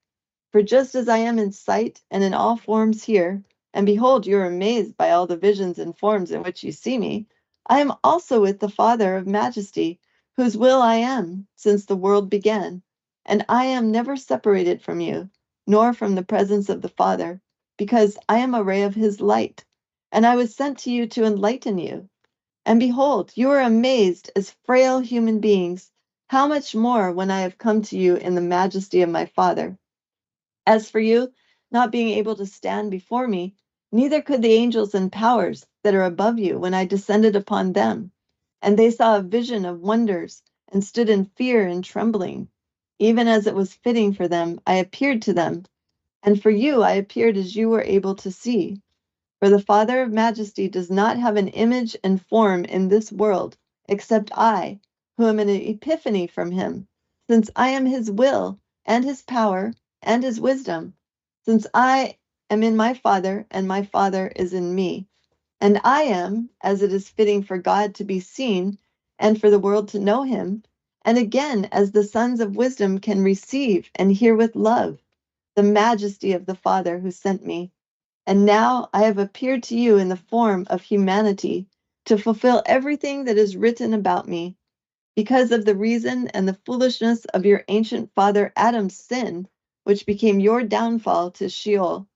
For just as I am in sight and in all forms here, and behold, you are amazed by all the visions and forms in which you see me, I am also with the Father of majesty, whose will I am since the world began, and I am never separated from you, nor from the presence of the Father, because I am a ray of his light, and I was sent to you to enlighten you. And behold, you are amazed as frail human beings, how much more when I have come to you in the majesty of my Father. As for you, not being able to stand before me, neither could the angels and powers that are above you when I descended upon them. And they saw a vision of wonders and stood in fear and trembling. Even as it was fitting for them, I appeared to them. And for you, I appeared as you were able to see. For the Father of majesty does not have an image and form in this world, except I, who am an epiphany from him, since I am his will and his power and his wisdom, since I am in my Father and my Father is in me. And I am, as it is fitting for God to be seen and for the world to know him, and again, as the sons of wisdom can receive and hear with love the majesty of the Father who sent me. And now I have appeared to you in the form of humanity to fulfill everything that is written about me. Because of the reason and the foolishness of your ancient father Adam's sin, which became your downfall to Sheol,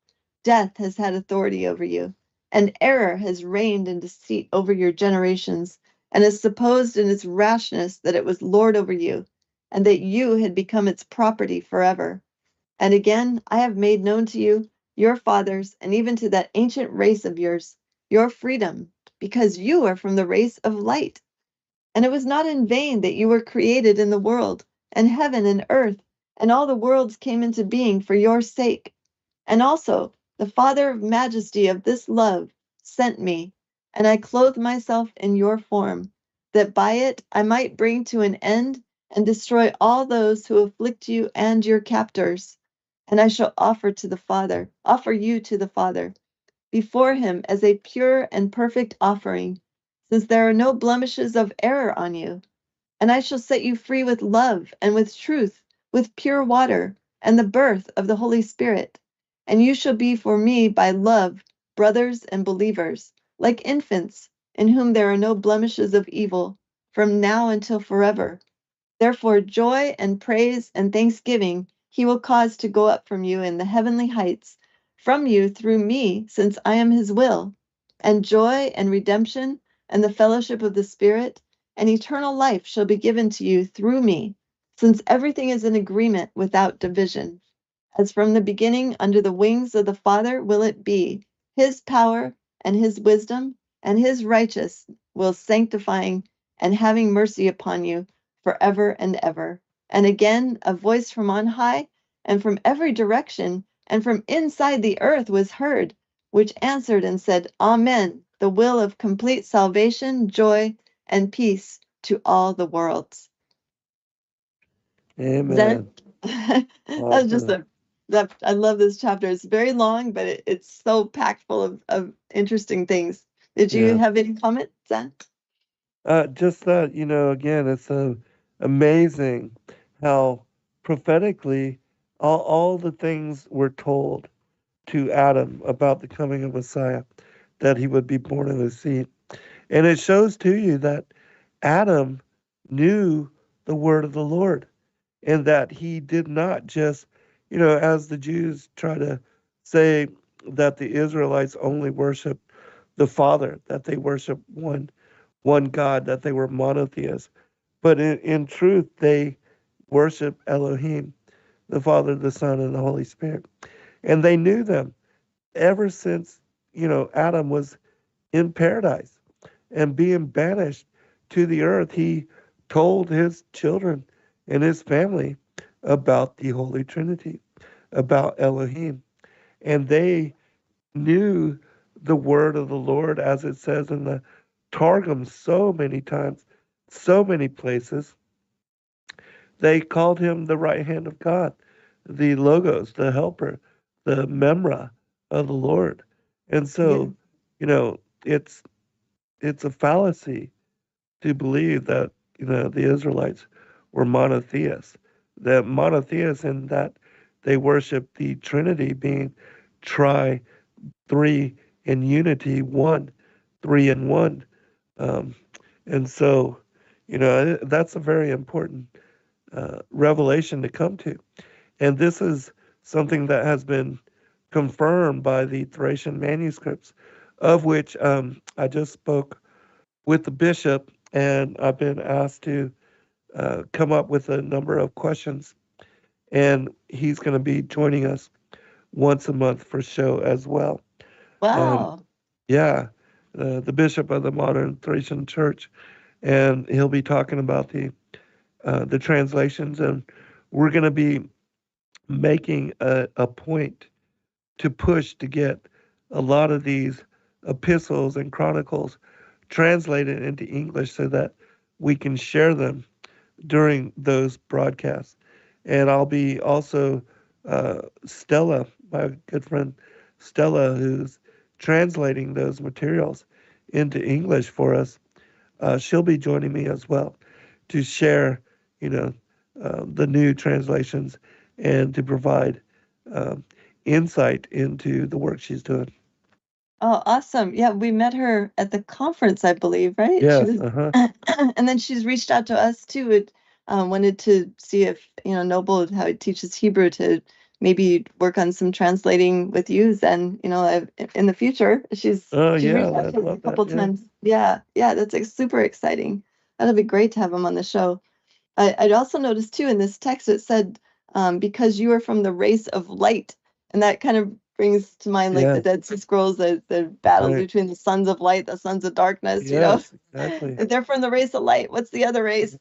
death has had authority over you, and error has reigned in deceit over your generations, and has supposed in its rashness that it was lord over you, and that you had become its property forever. And again, I have made known to you, your fathers, and even to that ancient race of yours, your freedom, because you are from the race of light. And it was not in vain that you were created in the world, and heaven and earth, and all the worlds came into being for your sake. And also, the Father of majesty of this love sent me, and I clothed myself in your form, that by it I might bring to an end and destroy all those who afflict you and your captors. And I shall offer you to the Father, before him as a pure and perfect offering, since there are no blemishes of error on you. And I shall set you free with love and with truth, with pure water and the birth of the Holy Spirit. And you shall be for me by love, brothers and believers, like infants, in whom there are no blemishes of evil, from now until forever. Therefore, joy and praise and thanksgiving he will cause to go up from you in the heavenly heights, from you through me, since I am his will. And joy and redemption and the fellowship of the Spirit and eternal life shall be given to you through me, since everything is in agreement without division. As from the beginning under the wings of the Father will it be, his power and his wisdom and his righteous will sanctifying and having mercy upon you forever and ever. And again, a voice from on high and from every direction and from inside the earth was heard, which answered and said, Amen, the will of complete salvation, joy, and peace to all the worlds. Amen. That's just I love this chapter. It's very long, but it's so packed full of interesting things. Did you have any comment, Zen? Just that, again, it's amazing how prophetically all the things were told to Adam about the coming of Messiah, that he would be born of his seed. And it shows to you that Adam knew the word of the Lord, and that he did not just, as the Jews try to say that the Israelites only worship the Father, that they worship one God, that they were monotheists. But in truth, they worship Elohim, the Father, the Son, and the Holy Spirit. And they knew them ever since, Adam was in paradise and being banished to the earth. He told his children and his family about the Holy Trinity, about Elohim. And they knew the word of the Lord, as it says in the Targum so many times, so many places. They called him the right hand of God, the Logos, the helper, the Memra of the Lord. And so, it's a fallacy to believe that, the Israelites were monotheists. That monotheists in that they worship the Trinity, being three in unity, one, three in one. And so, That's a very important revelation to come to. And this is something that has been confirmed by the Thracian manuscripts, of which I just spoke with the bishop, and I've been asked to come up with a number of questions. And he's going to be joining us once a month for show as well. Wow. Yeah, the bishop of the modern Thracian church, and he'll be talking about the translations, and we're going to be making a point to push to get a lot of these epistles and chronicles translated into English so that we can share them during those broadcasts. And I'll be also Stella, my good friend Stella, who's translating those materials into English for us. She'll be joining me as well to share, the new translations and to provide insight into the work she's doing. Oh, awesome. Yeah, we met her at the conference, I believe, right? Yes. And then she's reached out to us too. It wanted to see if, Noble, how it teaches Hebrew, to maybe work on some translating with you, Zen, in the future. She's reached out to us a couple times. Yeah, that's super exciting. That'll be great to have him on the show. I'd also noticed too in this text it said, because you are from the race of light, and that kind of brings to mind like the Dead Sea Scrolls, the battles between the sons of light, the sons of darkness. Exactly. If they're from the race of light, what's the other race?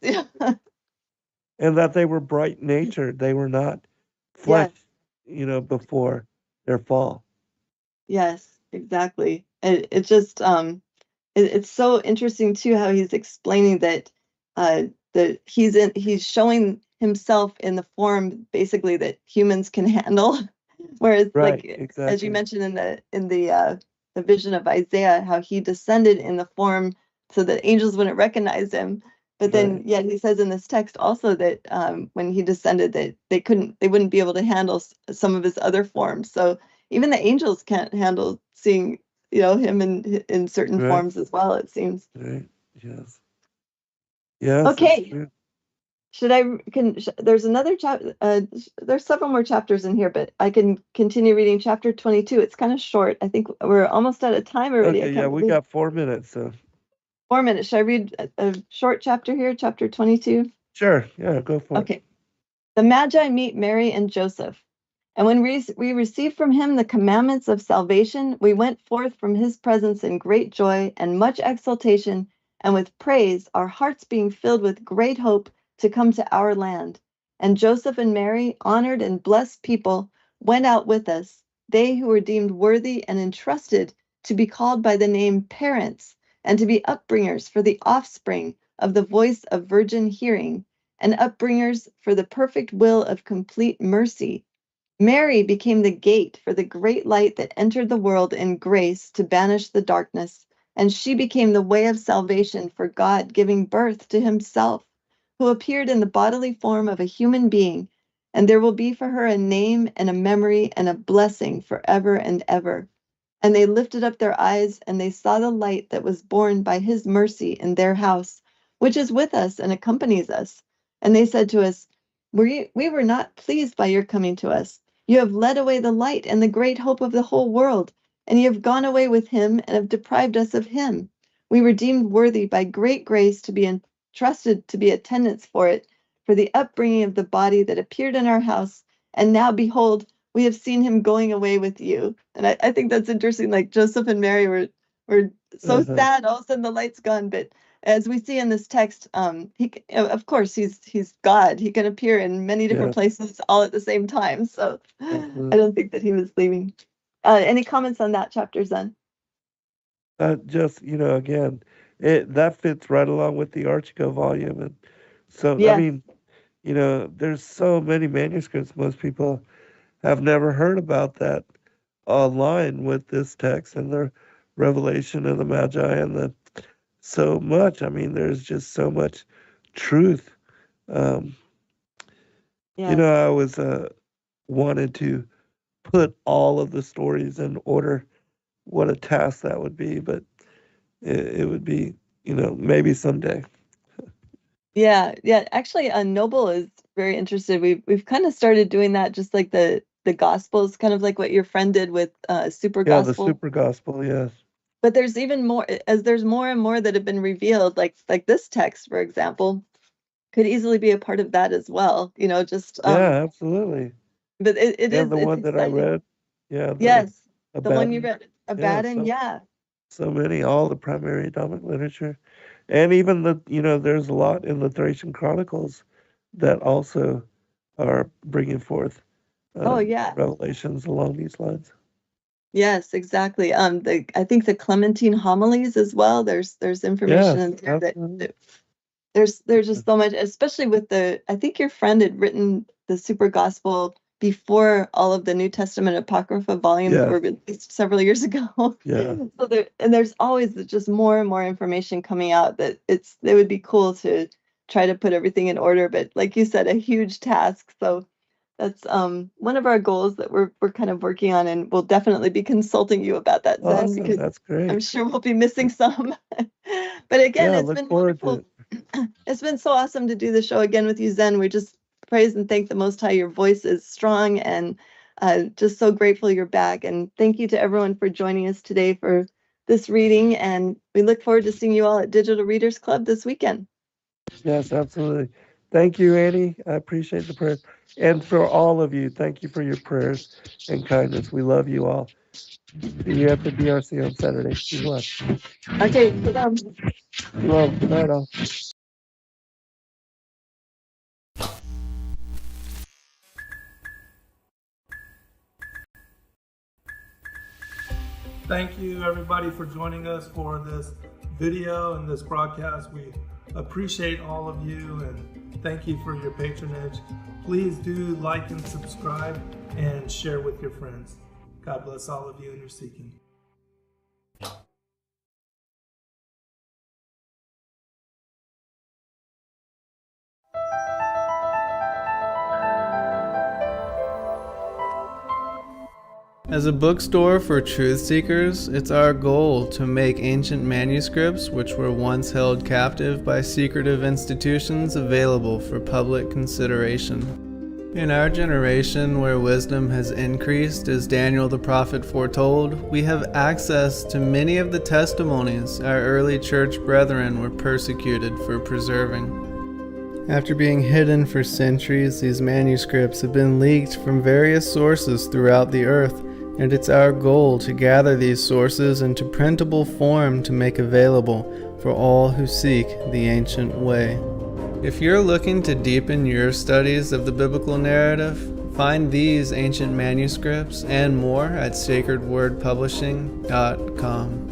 And that they were bright natured, they were not flesh, before their fall. Yes, exactly. It just it's so interesting too how he's explaining that that he's showing himself in the form basically that humans can handle. Whereas, as you mentioned in the vision of Isaiah, how he descended in the form so that angels wouldn't recognize him. But then, he says in this text also that when he descended, that they wouldn't be able to handle some of his other forms. So even the angels can't handle seeing, him in certain forms as well. It seems. Right. Yes. Yes. Okay. There's another chapter, there's several more chapters in here, but I can continue reading chapter 22. It's kind of short. I think we're almost out of time already. Okay, we got 4 minutes. So 4 minutes. Should I read a short chapter here, chapter 22? Sure. Yeah, go for it. Okay. The Magi meet Mary and Joseph. And when we received from him the commandments of salvation, we went forth from his presence in great joy and much exultation, and with praise, our hearts being filled with great hope to come to our land. And Joseph and Mary, honored and blessed people, went out with us, they who were deemed worthy and entrusted to be called by the name parents, and to be upbringers for the offspring of the voice of virgin hearing, and upbringers for the perfect will of complete mercy. Mary became the gate for the great light that entered the world in grace to banish the darkness, and she became the way of salvation for God, giving birth to himself, who appeared in the bodily form of a human being, and there will be for her a name and a memory and a blessing forever and ever. And they lifted up their eyes, and they saw the light that was born by his mercy in their house, which is with us and accompanies us. And they said to us, we were not pleased by your coming to us. You have led away the light and the great hope of the whole world, and you have gone away with him and have deprived us of him. We were deemed worthy by great grace to be entrusted to be attendants for it, for the upbringing of the body that appeared in our house. And now, behold, we have seen him going away with you. And I think that's interesting. Like Joseph and Mary were so sad. All of a sudden the light's gone. But as we see in this text, he, of course, he's God. He can appear in many different places all at the same time. So I don't think that he was leaving. Any comments on that chapter, Zen? Just, again, that fits right along with the Archico volume. And so, I mean, there's so many manuscripts. Most people have never heard about that online with this text and the revelation of the Magi and so much. I mean, there's just so much truth. I always wanted to put all of the stories in order. What a task that would be, but it would be, maybe someday. Yeah, yeah. Actually, Noble is very interested. We've kind of started doing that, just like the Gospels, kind of like what your friend did with Super Yeah, the Gospel. super gospel, yes. But there's even more, as there's more and more that have been revealed, like this text, for example, could easily be a part of that as well. Just Yeah, absolutely. But it And is, the it's one that I exciting. read, yeah, Yes, the one you Abadon. read, Yeah, Abadon, yeah. so many, all the primary Adamic literature. And even there's a lot in the Thracian Chronicles that also are bringing forth Oh yeah, revelations along these lines. yes, exactly. I think the Clementine homilies as well. There's information Yes, in there absolutely. there's just so much, especially with I think your friend had written the Super Gospel before all of the New Testament Apocrypha volumes Yes. were released several years ago. Yeah. So there's always just more and more information coming out that it would be cool to try to put everything in order, but like you said, a huge task. So that's one of our goals that we're kind of working on, and we'll definitely be consulting you about that, Zen, Awesome. because That's great. I'm sure we'll be missing some. But again, Yeah, it's look been forward to wonderful. It's been so awesome to do the show again with you, Zen. We just praise and thank the Most High. Your voice is strong, and just so grateful you're back. And thank you to everyone for joining us today for this reading. And we look forward to seeing you all at Digital Readers Club this weekend. Yes, absolutely. Thank you, Annie. I appreciate the prayers. And for all of you, thank you for your prayers and kindness. We love you all. See you at the DRC on Saturday. Be blessed. Okay, shalom. Shalom. Good night, all. Thank you, everybody, for joining us for this video and this broadcast. We appreciate all of you and thank you for your patronage. Please do like and subscribe and share with your friends. God bless all of you in your seeking. As a bookstore for truth seekers, it's our goal to make ancient manuscripts which were once held captive by secretive institutions available for public consideration. In our generation, where wisdom has increased, as Daniel the prophet foretold, we have access to many of the testimonies our early church brethren were persecuted for preserving. After being hidden for centuries, these manuscripts have been leaked from various sources throughout the earth, and it's our goal to gather these sources into printable form to make available for all who seek the ancient way. If you're looking to deepen your studies of the biblical narrative, find these ancient manuscripts and more at sacredwordpublishing.com.